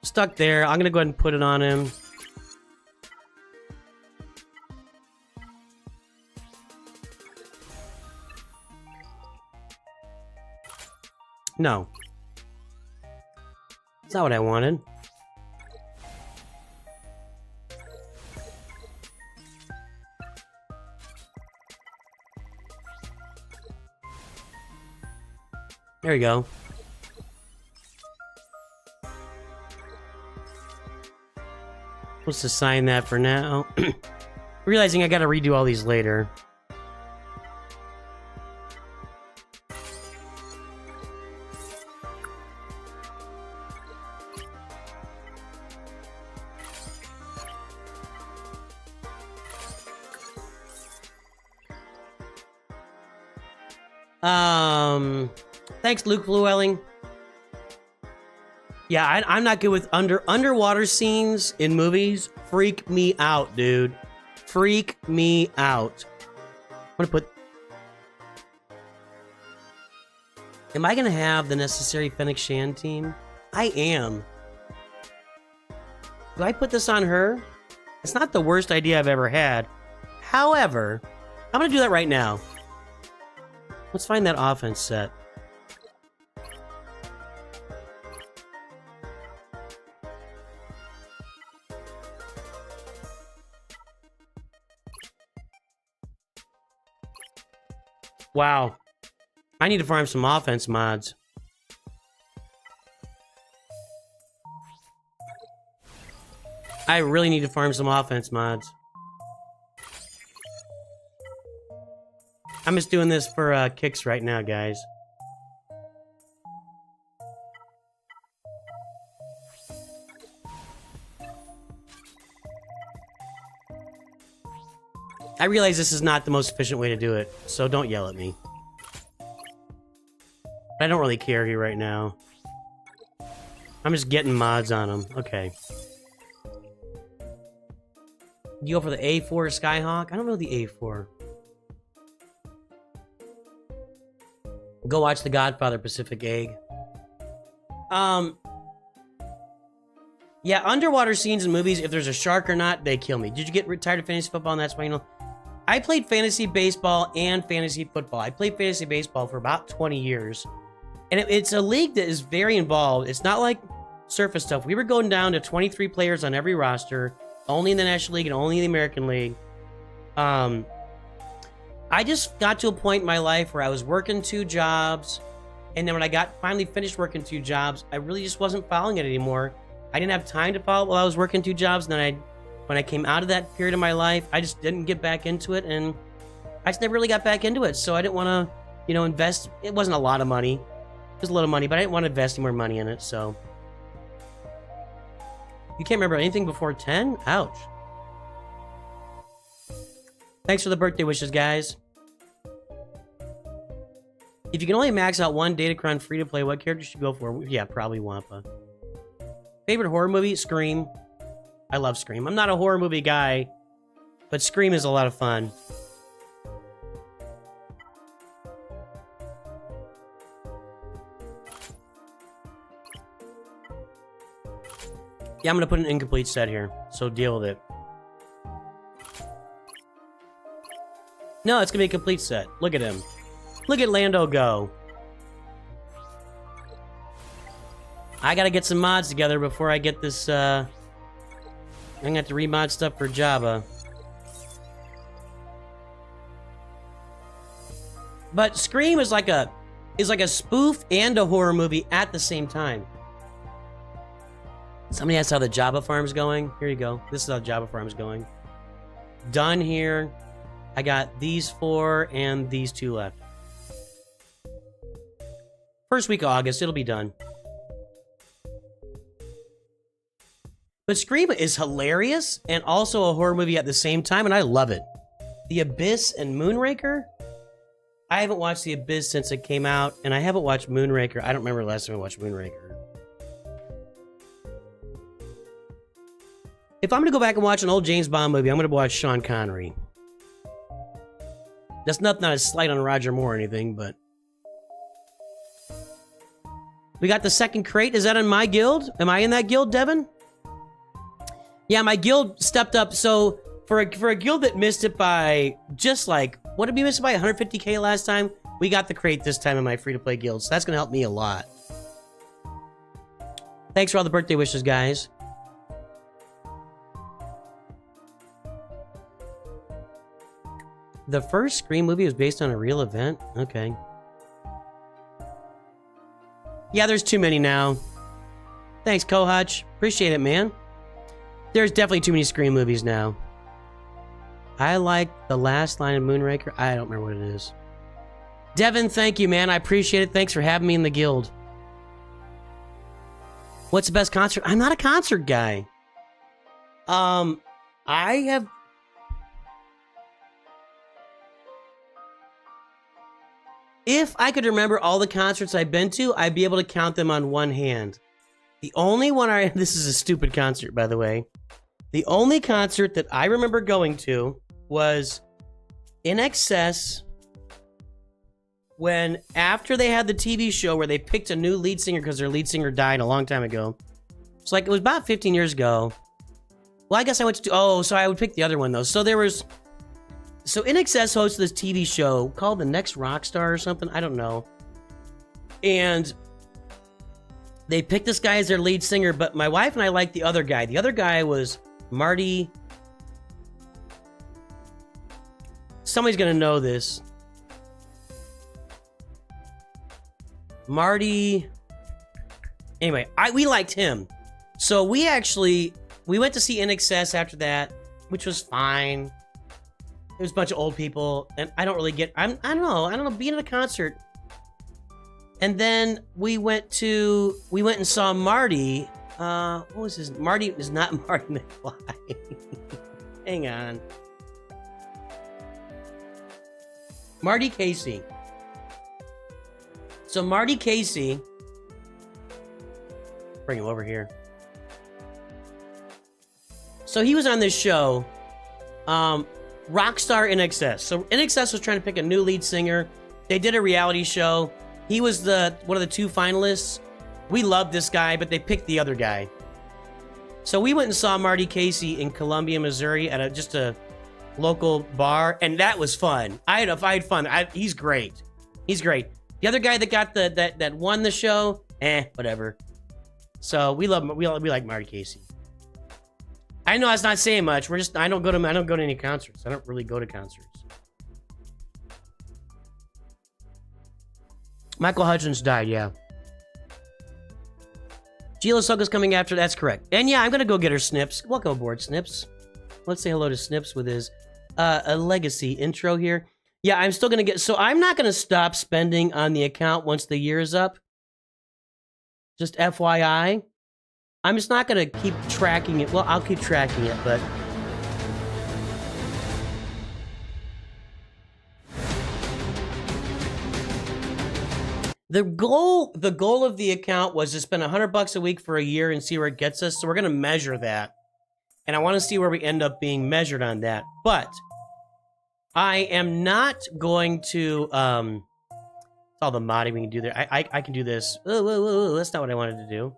Stuck there. I'm gonna go ahead and put it on him. No. That's not what I wanted. There we go. Let's assign that for now. Realizing I gotta redo all these later. Thanks, Luke Llewellyn. Yeah, I'm not good with underwater scenes in movies. Freak me out, dude. Freak me out. I'm gonna put... Am I gonna have the necessary Fennec Shan team? I am. Do I put this on her? It's not the worst idea I've ever had. However, I'm gonna do that right now. Let's find that offense set. Wow. I need to farm some offense mods. I really need to farm some offense mods. I'm just doing this for kicks right now, guys. I realize this is not the most efficient way to do it, so don't yell at me. I don't really care here right now. I'm just getting mods on them. Okay. You go for the A4 Skyhawk? I don't know the A4. Go watch The Godfather Pacific Egg. Yeah, underwater scenes in movies, if there's a shark or not, they kill me. Did you get tired of fantasy football and that's why you know? I played fantasy baseball and fantasy football. I played fantasy baseball for about 20 years. And it's a league that is very involved. It's not like surface stuff. We were going down to 23 players on every roster, only in the National League and only in the American League. I just got to a point in my life where I was working 2 jobs. And then when I finally finished working 2 jobs, I really just wasn't following it anymore. I didn't have time to follow while I was working 2 jobs. And then when I came out of that period of my life, I just didn't get back into it. And I just never really got back into it. So I didn't want to, you know, invest. It wasn't a lot of money. It was a little money, but I didn't want to invest any more money in it. So you can't remember anything before 10? Ouch. Thanks for the birthday wishes, guys. If you can only max out one Datacron free to play, what character should you go for? Yeah, probably Wampa. Favorite horror movie? Scream. I love Scream. I'm not a horror movie guy, but Scream is a lot of fun. Yeah, I'm gonna put an incomplete set here, so deal with it. No, it's gonna be a complete set. Look at him. Look at Lando go. I gotta get some mods together before I get this, I'm gonna have to remod stuff for Jabba. But Scream is like a spoof and a horror movie at the same time. Somebody asked how the Jabba farm's going. Here you go. This is how Jabba farm's going. Done here. I got these 4 and these 2 left. First week of August, it'll be done. But Scream is hilarious and also a horror movie at the same time, and I love it. The Abyss and Moonraker? I haven't watched The Abyss since it came out, and I haven't watched Moonraker. I don't remember the last time I watched Moonraker. If I'm going to go back and watch an old James Bond movie, I'm going to watch Sean Connery. That's not a slight on Roger Moore or anything, but... We got the second crate. Is that in my guild? Am I in that guild, Devin? Yeah, my guild stepped up. So for a guild that missed it by just like, what did we miss it by? 150k last time? We got the crate this time in my free-to-play guild, so that's going to help me a lot. Thanks for all the birthday wishes, guys. The first Scream movie was based on a real event? Okay. Yeah, there's too many now. Thanks, Kohutch. Appreciate it, man. There's definitely too many Scream movies now. I like the last line of Moonraker. I don't remember what it is. Devin, thank you, man. I appreciate it. Thanks for having me in the guild. What's the best concert? I'm not a concert guy. I have... If I could remember all the concerts I've been to, I'd be able to count them on one hand. The only one this is a stupid concert, by the way. The only concert that I remember going to was In Excess when, after they had the TV show where they picked a new lead singer because their lead singer died a long time ago. It's like, it was about 15 years ago. Well, I guess I went to, so I would pick the other one though. So In Excess hosted this TV show called The Next Rock Star or something. I don't know. And they picked this guy as their lead singer, but my wife and I liked the other guy. The other guy was Marty. Somebody's going to know this. Marty. Anyway, we liked him. So we went to see In Excess after that, which was fine. There was a bunch of old people, and I don't really get, I don't know, being at a concert. And then we went and saw Marty. What was his? Marty is not Marty McFly. Hang on. Marty Casey. So Marty Casey, bring him over here. So he was on this show, Rockstar In Excess. So In Excess was trying to pick a new lead singer. They did a reality show. He was one of the 2 finalists. We loved this guy, but they picked the other guy. So we went and saw Marty Casey in Columbia, Missouri at just a local bar, and that was fun. I had fun. He's great. He's great. The other guy that got that won the show, whatever. So we like Marty Casey. I know that's not saying much. I don't go to any concerts. I don't really go to concerts. Michael Hutchins died, yeah. Gila Soka's coming after, that's correct. And yeah, I'm gonna go get her, Snips. Welcome aboard, Snips. Let's say hello to Snips with his a legacy intro here. Yeah, I'm still gonna so I'm not gonna stop spending on the account once the year is up. Just FYI. I'm just not gonna keep tracking it. Well, I'll keep tracking it, but the goal of the account was to spend $100 a week for a year and see where it gets us. So we're gonna measure that, and I want to see where we end up being measured on that. But I am not going to. All the modding we can do there. I can do this. Whoa, that's not what I wanted to do.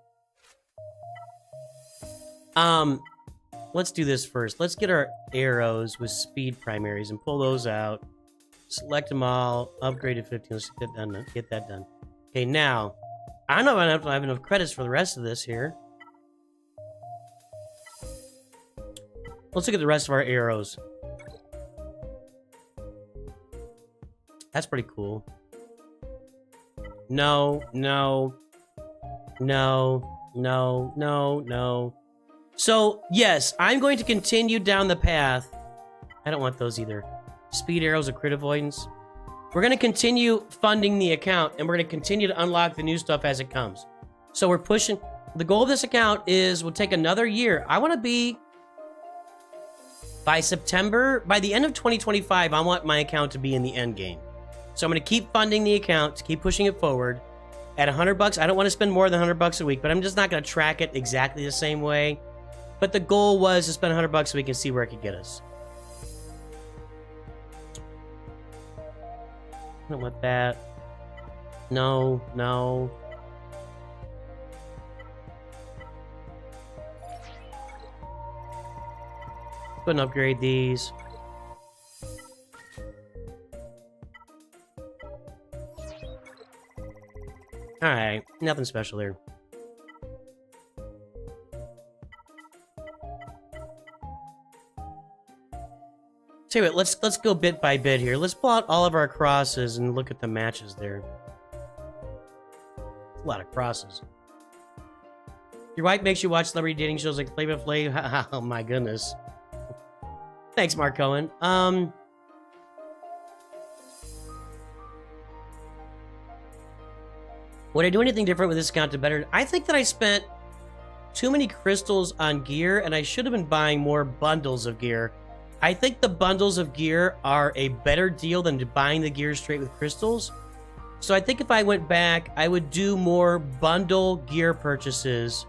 Let's do this first. Let's get our arrows with speed primaries and pull those out. Select them all. Upgrade to 15. Let's get that done. Okay, now, I don't know if I have enough credits for the rest of this here. Let's look at the rest of our arrows. That's pretty cool. No. So, yes, I'm going to continue down the path. I don't want those either. Speed arrows or crit avoidance. We're going to continue funding the account, and we're going to continue to unlock the new stuff as it comes. So we're pushing. The goal of this account is we'll take another year. I want to be, by the end of 2025, I want my account to be in the end game. So I'm going to keep funding the account, to keep pushing it forward. At $100, I don't want to spend more than $100 a week, but I'm just not going to track it exactly the same way. But the goal was to spend $100 a week and see where it could get us. I don't want that. No. Go and upgrade these. Alright, nothing special there. Tell you what, let's go bit by bit here. Let's pull out all of our crosses and look at the matches there. A lot of crosses. Your wife makes you watch celebrity dating shows like Flavor Flav. Oh my goodness. Thanks, Mark Cohen. Would I do anything different with this account to better? I think that I spent too many crystals on gear, and I should have been buying more bundles of gear. I think the bundles of gear are a better deal than buying the gear straight with crystals. So I think if I went back, I would do more bundle gear purchases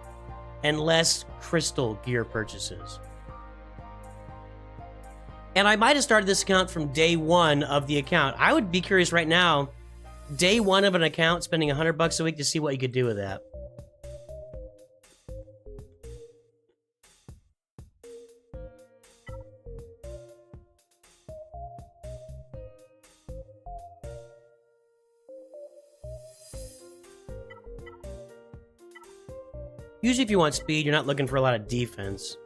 and less crystal gear purchases. And I might have started this account from day one of the account. I would be curious right now, day one of an account, spending $100 a week to see what you could do with that. Usually if you want speed, you're not looking for a lot of defense.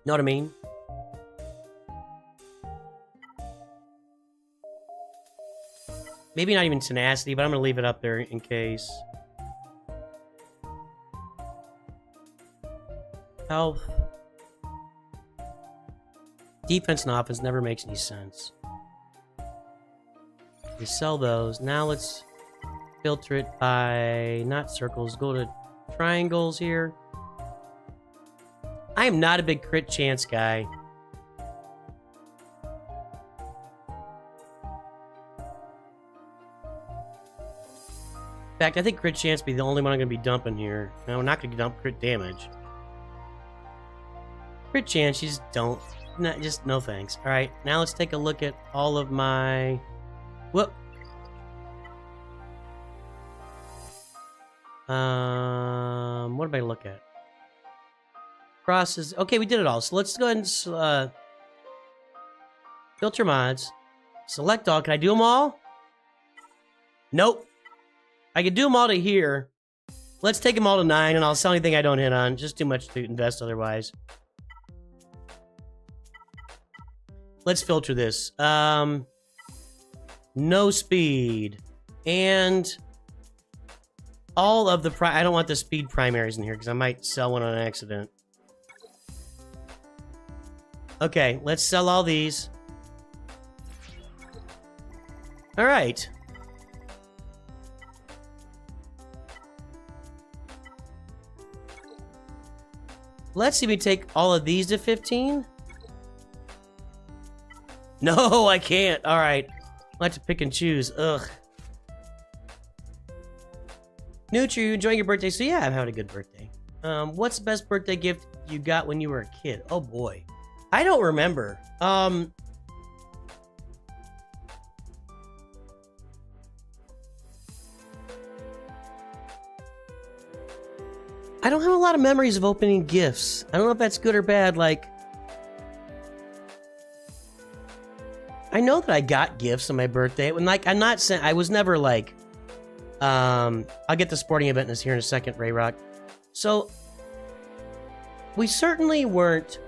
Know what I mean? Maybe not even tenacity, but I'm gonna leave it up there in case. Health. Defense and offense never makes any sense. We sell those. Now let's filter it by, not circles, go to triangles here. I am not a big crit chance guy. In fact, I think crit chance be the only one I'm going to be dumping here. No, we're not going to dump crit damage. Crit chance, you just don't. Just no thanks. Alright, now let's take a look at all of my... Whoop. What did I look at? Crosses. Okay, we did it all. So let's go ahead and filter mods. Select all. Can I do them all? Nope. I can do them all to here. Let's take them all to 9, and I'll sell anything I don't hit on. Just too much to invest otherwise. Let's filter this. No speed. And all of the I don't want the speed primaries in here because I might sell one on accident. Okay, let's sell all these. All right. Let's see if we take all of these to 15. No, I can't. All right. I'll have to pick and choose. Ugh. Nooch, are you enjoying your birthday? So yeah, I'm having a good birthday. What's the best birthday gift you got when you were a kid? Oh boy. I don't remember. I don't have a lot of memories of opening gifts. I don't know if that's good or bad. Like, I know that I got gifts on my birthday. When, like, I'm not saying I was never like, I'll get the sporting event in this here in a second, Ray Rock. So, we certainly weren't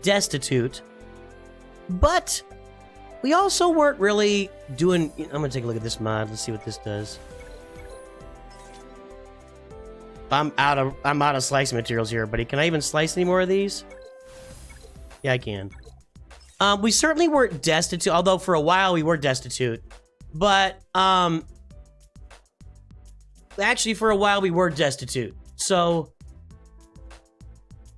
destitute, but we also weren't really doing... I'm gonna take a look at this mod. Let's see what this does. I'm out of slicing materials here, buddy. Can I even slice any more of these? Yeah, I can. We certainly weren't destitute, although for a while we were destitute. But, actually for a while we were destitute. So,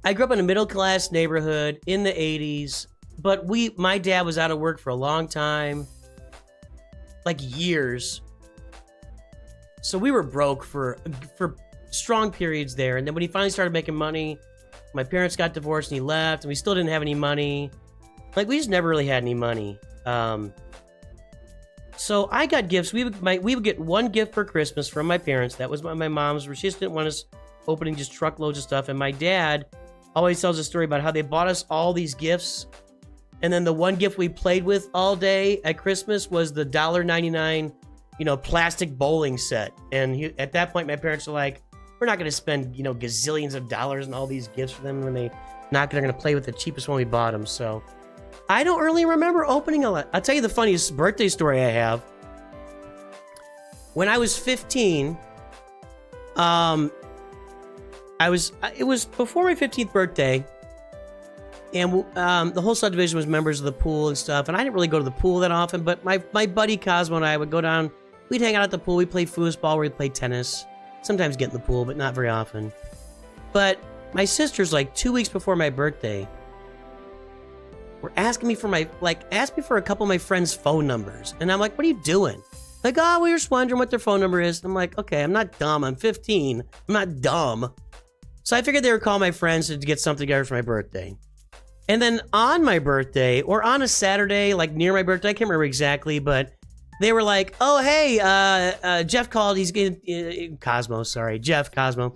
I grew up in a middle-class neighborhood in the 80s, but my dad was out of work for a long time. Like, years. So we were broke for strong periods there, and then when he finally started making money, my parents got divorced and he left, and we still didn't have any money. Like, we just never really had any money. So I got gifts. We would get one gift for Christmas from my parents. That was my mom's. She just didn't want us opening just truckloads of stuff. And my dad always tells a story about how they bought us all these gifts, and then the one gift we played with all day at Christmas was the $1.99, plastic bowling set. And at that point, my parents were like, we're not going to spend, gazillions of dollars on all these gifts for them when they're going to play with the cheapest one we bought them. So I don't really remember opening a lot. I'll tell you the funniest birthday story I have. When I was 15, it was before my 15th birthday, and the whole subdivision was members of the pool and stuff, and I didn't really go to the pool that often, but my buddy Cosmo and I would go down, we'd hang out at the pool, we'd play foosball, we'd play tennis, sometimes get in the pool, but not very often. But my sister's like 2 weeks before my birthday were asking me for asked me for a couple of my friends' phone numbers. And I'm like, what are you doing? Like, oh, we were just wondering what their phone number is. I'm like, okay, I'm not dumb. I'm 15. I'm not dumb. So I figured they would call my friends to get something together for my birthday. And then on my birthday, or on a Saturday, like near my birthday, I can't remember exactly, but they were like, oh, hey, Jeff called. He's going to, Jeff Cosmo.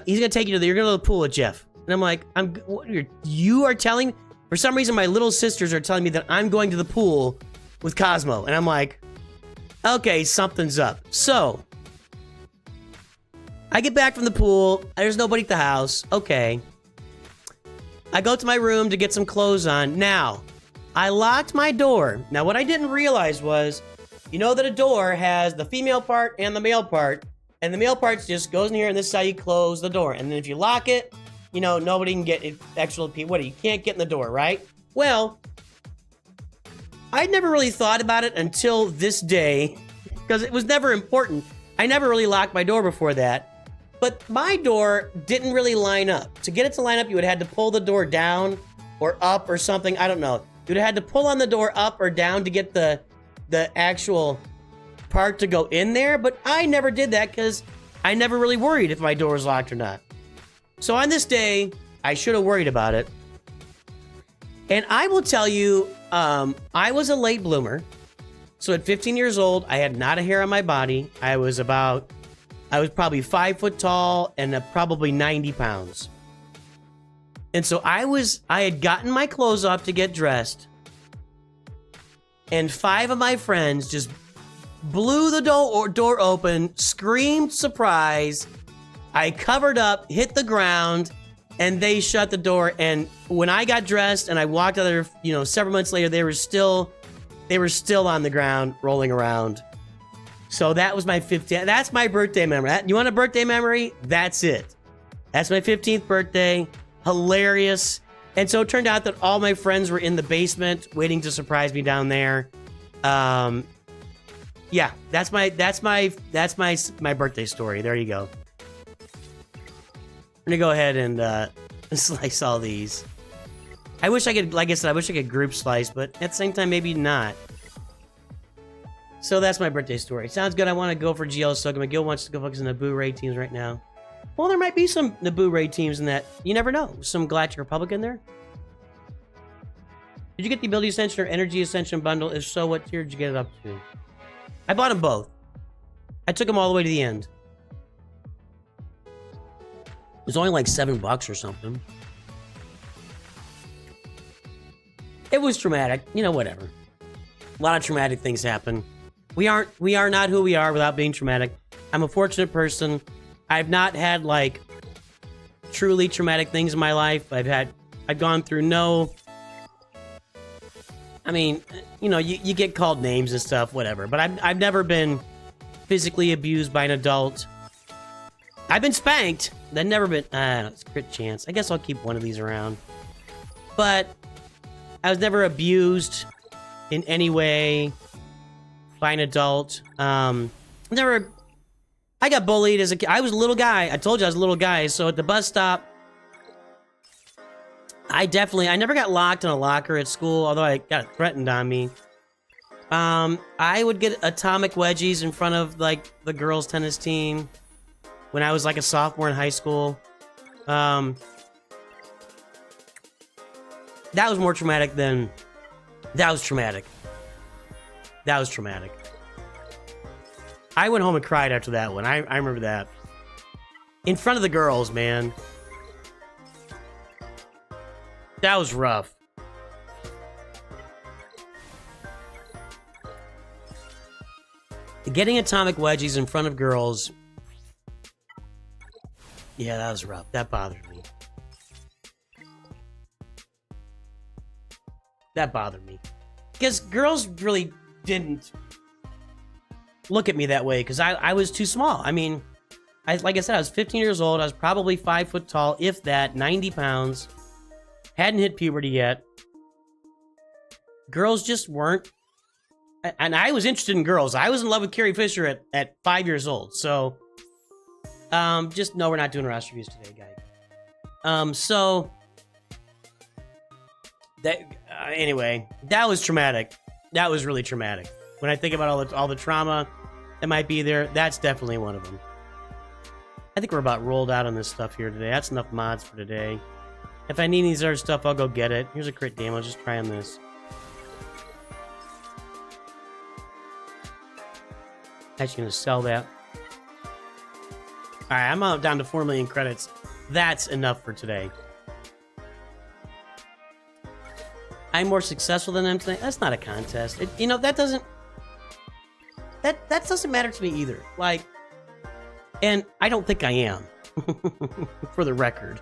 He's going to take you you're going to the pool with Jeff. And I'm like, you are telling, for some reason, my little sisters are telling me that I'm going to the pool with Cosmo. And I'm like, okay, something's up. So I get back from the pool. There's nobody at the house. Okay. I go to my room to get some clothes on. Now, I locked my door. Now, what I didn't realize was, you know that a door has the female part and the male part, and the male part just goes in here, and this is how you close the door. And then if you lock it, you know, nobody can get extra people. You can't get in the door, right? Well, I'd never really thought about it until this day, because it was never important. I never really locked my door before that. But my door didn't really line up. To get it to line up, you would have had to pull the door down or up or something. I don't know. You would have had to pull on the door up or down to get the actual part to go in there. But I never did that because I never really worried if my door was locked or not. So on this day, I should have worried about it. And I will tell you, I was a late bloomer. So at 15 years old, I had not a hair on my body. I was probably 5 foot tall and probably 90 pounds. And so I had gotten my clothes off to get dressed. And 5 of my friends just blew the door open, screamed surprise. I covered up, hit the ground, and they shut the door. And when I got dressed and I walked out there, several months later, they were still on the ground rolling around. So that was my 15th. That's my birthday memory. You want a birthday memory? That's it. That's my 15th birthday. Hilarious. And so it turned out that all my friends were in the basement waiting to surprise me down there. Yeah, that's my birthday story. There you go. I'm gonna go ahead and slice all these. I wish I could, like I said, I wish I could group slice, but at the same time, maybe not. So that's my birthday story. Sounds good. I want to go for GL Soga. McGill wants to go focus on the Naboo raid teams right now. Well, there might be some Naboo raid teams in that. You never know. Some Galactic Republic in there. Did you get the Ability Ascension or Energy Ascension bundle? If so, what tier did you get it up to? I bought them both. I took them all the way to the end. It was only like $7 or something. It was traumatic. Whatever. A lot of traumatic things happen. We are not who we are without being traumatic. I'm a fortunate person. I've not had like truly traumatic things in my life. I've gone through no. I mean, you get called names and stuff, whatever. But I've never been physically abused by an adult. I've been spanked. I've never been. It's a crit chance. I guess I'll keep one of these around. But I was never abused in any way by an adult. I got bullied as a kid. I was a little guy. I told you I was a little guy. So at the bus stop, I never got locked in a locker at school, although I got threatened on me. I would get atomic wedgies in front of like the girls' tennis team when I was like a sophomore in high school. That was more traumatic than... That was traumatic. I went home and cried after that one. I remember that. In front of the girls, man. That was rough. Getting atomic wedgies in front of girls. Yeah, that was rough. That bothered me. Because girls really didn't look at me that way because I was too small. I mean, like I said, I was 15 years old. I was probably 5 foot tall, if that, 90 pounds. Hadn't hit puberty yet. Girls just weren't. And I was interested in girls. I was in love with Carrie Fisher at 5 years old. So, just no, we're not doing roster reviews today, guys. So, Anyway, that was traumatic. That was really traumatic. When I think about all the trauma that might be there, that's definitely one of them. I think we're about rolled out on this stuff here today. That's enough mods for today. If I need any other stuff, I'll go get it. Here's a crit game. I'll just try on this. Actually gonna sell that. Alright, I'm down to 4 million credits. That's enough for today. I'm more successful than them tonight. That's not a contest. You know, that doesn't matter to me either. Like, and I don't think I am. For the record.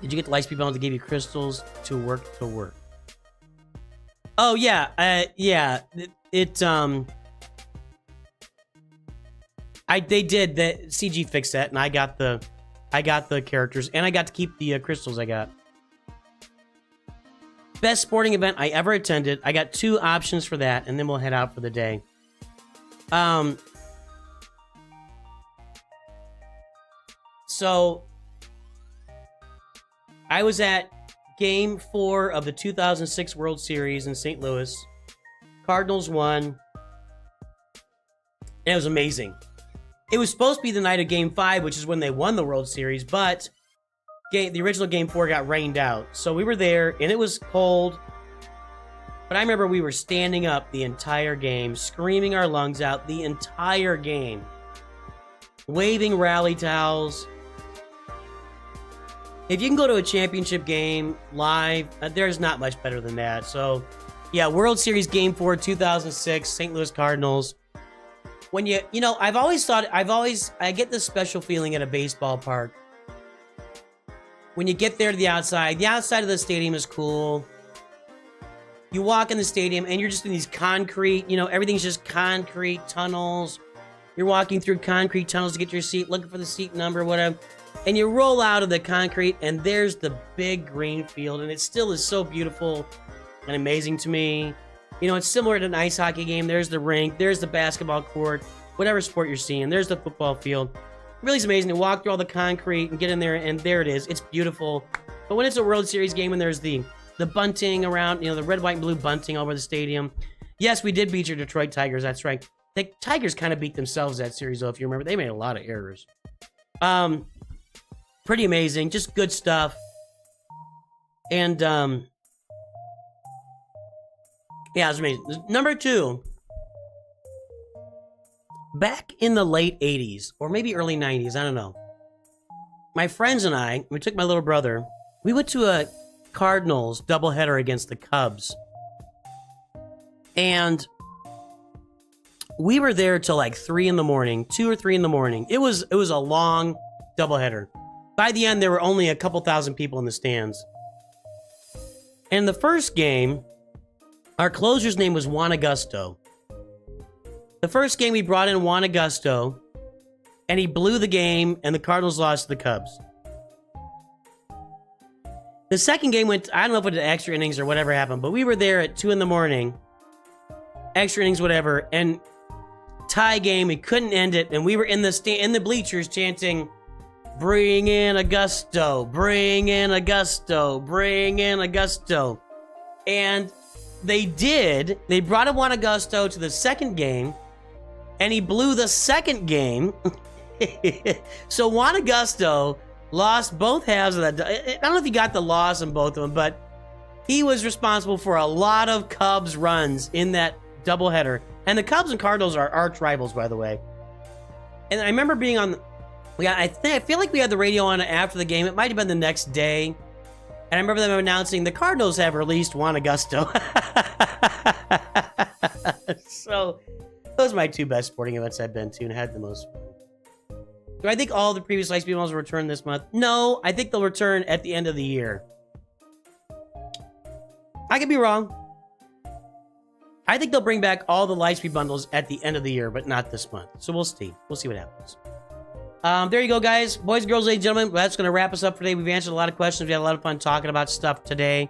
Did you get the Lightspeed bundle to give you crystals to work? Oh yeah, yeah. They did that. CG fixed that, and I got the characters, and I got to keep the crystals I got. Best sporting event I ever attended. I got 2 options for that, and then we'll head out for the day. So I was at Game 4 of the 2006 World Series in St. Louis. Cardinals won. It was amazing. It was supposed to be the night of Game 5, which is when they won the World Series, but the original Game 4 got rained out. So we were there, and it was cold. But I remember we were standing up the entire game, screaming our lungs out the entire game, waving rally towels. If you can go to a championship game live, there's not much better than that. So, yeah, World Series Game 4, 2006, St. Louis Cardinals. When you know, I get this special feeling at a baseball park. When you get there to the outside of the stadium is cool. You walk in the stadium and you're just in these concrete, you know, everything's just concrete tunnels. You're walking through concrete tunnels to get your seat, looking for the seat number, whatever. And you roll out of the concrete and there's the big green field, and it still is so beautiful and amazing to me. You know, it's similar to an ice hockey game. There's the rink, there's the basketball court, whatever sport you're seeing, there's the football field. It really is amazing to walk through all the concrete and get in there, and there it is. It's beautiful. But when it's a World Series game and there's the bunting around, you know, the red, white, and blue bunting all over the stadium. Yes, we did beat your Detroit Tigers, that's right. The Tigers kind of beat themselves that series, though, if you remember. They made a lot of errors. Pretty amazing. Just good stuff. And, yeah, it was amazing. Number 2. Back in the late 80s, or maybe early 90s, I don't know. My friends and I, we took my little brother, we went to a Cardinals doubleheader against the Cubs. And we were there till like 3 in the morning, 2 or 3 in the morning. It was a long doubleheader. By the end, there were only a couple thousand people in the stands. And the first game, our closer's name was Juan Augusto. The first game, we brought in Juan Augusto, and he blew the game, and the Cardinals lost to the Cubs. The second game went, I don't know if it went to extra innings or whatever happened, but we were there at 2 in the morning, extra innings, whatever, and tie game, we couldn't end it, and we were in the bleachers chanting, "Bring in Augusto, bring in Augusto, bring in Augusto." And they did. They brought in Juan Augusto to the second game, and he blew the second game. So Juan Augusto lost both halves of that. I don't know if he got the loss in both of them, but he was responsible for a lot of Cubs runs in that doubleheader. And the Cubs and Cardinals are arch rivals, by the way. And I remember being on... I feel like we had the radio on after the game. It might have been the next day. And I remember them announcing the Cardinals have released Juan Augusto. So, those are my 2 best sporting events I've been to and had the most fun. Do I think all the previous Lightspeed models will return this month? No, I think they'll return at the end of the year. I could be wrong. I think they'll bring back all the Lightspeed bundles at the end of the year, but not this month. So we'll see. We'll see what happens. There you go, guys. Boys, girls, ladies, gentlemen. That's going to wrap us up for today. We've answered a lot of questions. We had a lot of fun talking about stuff today.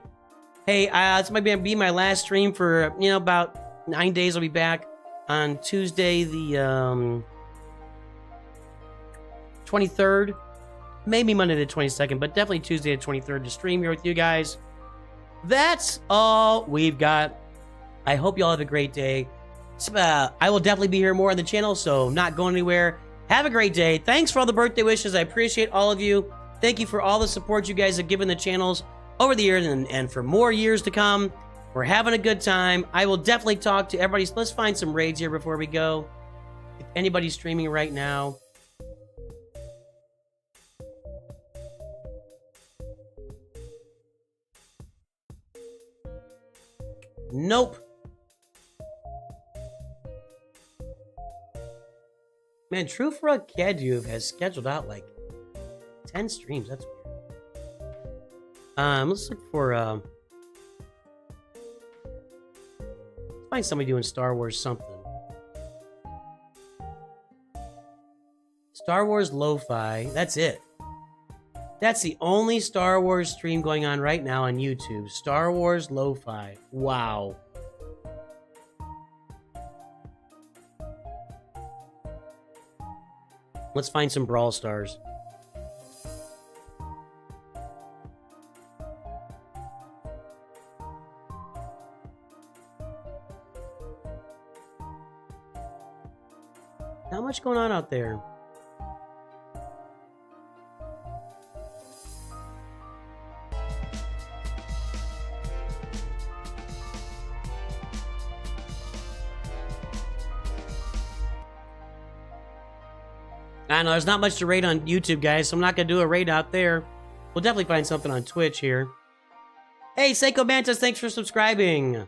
Hey, this might be my last stream for, you know, about 9 days. I'll be back on Tuesday, the 23rd. maybe Monday the 22nd, but definitely Tuesday the 23rd to stream here with you guys. That's all we've got. I hope you all have a great day. I will definitely be here more on the channel, so not going anywhere. Have a great day. Thanks for all the birthday wishes. I appreciate all of you. Thank you for all the support you guys have given the channels over the years and for more years to come. We're having a good time. I will definitely talk to everybody. Let's find some raids here before we go. If anybody's streaming right now. Nope. Man, True for a Cadu has scheduled out like 10 streams. That's weird. Let's look for let's find somebody doing Star Wars something. Star Wars Lo-Fi. That's it. That's the only Star Wars stream going on right now on YouTube. Star Wars Lo-Fi. Wow. Let's find some Brawl Stars. Not much going on out there. I know there's not much to raid on YouTube, guys, so I'm not going to do a raid out there. We'll definitely find something on Twitch here. Hey, Seiko Mantis, thanks for subscribing.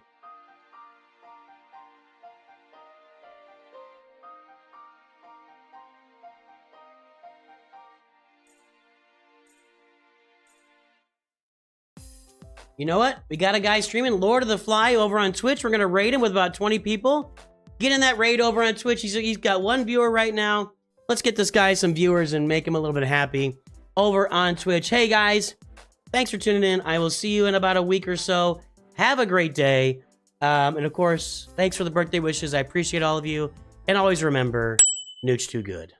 You know what? We got a guy streaming Lord of the Fly over on Twitch. We're going to raid him with about 20 people. Get in that raid over on Twitch. He's got 1 viewer right now. Let's get this guy some viewers and make him a little bit happy over on Twitch. Hey, guys. Thanks for tuning in. I will see you in about a week or so. Have a great day. And, of course, thanks for the birthday wishes. I appreciate all of you. And always remember, Nooch too good.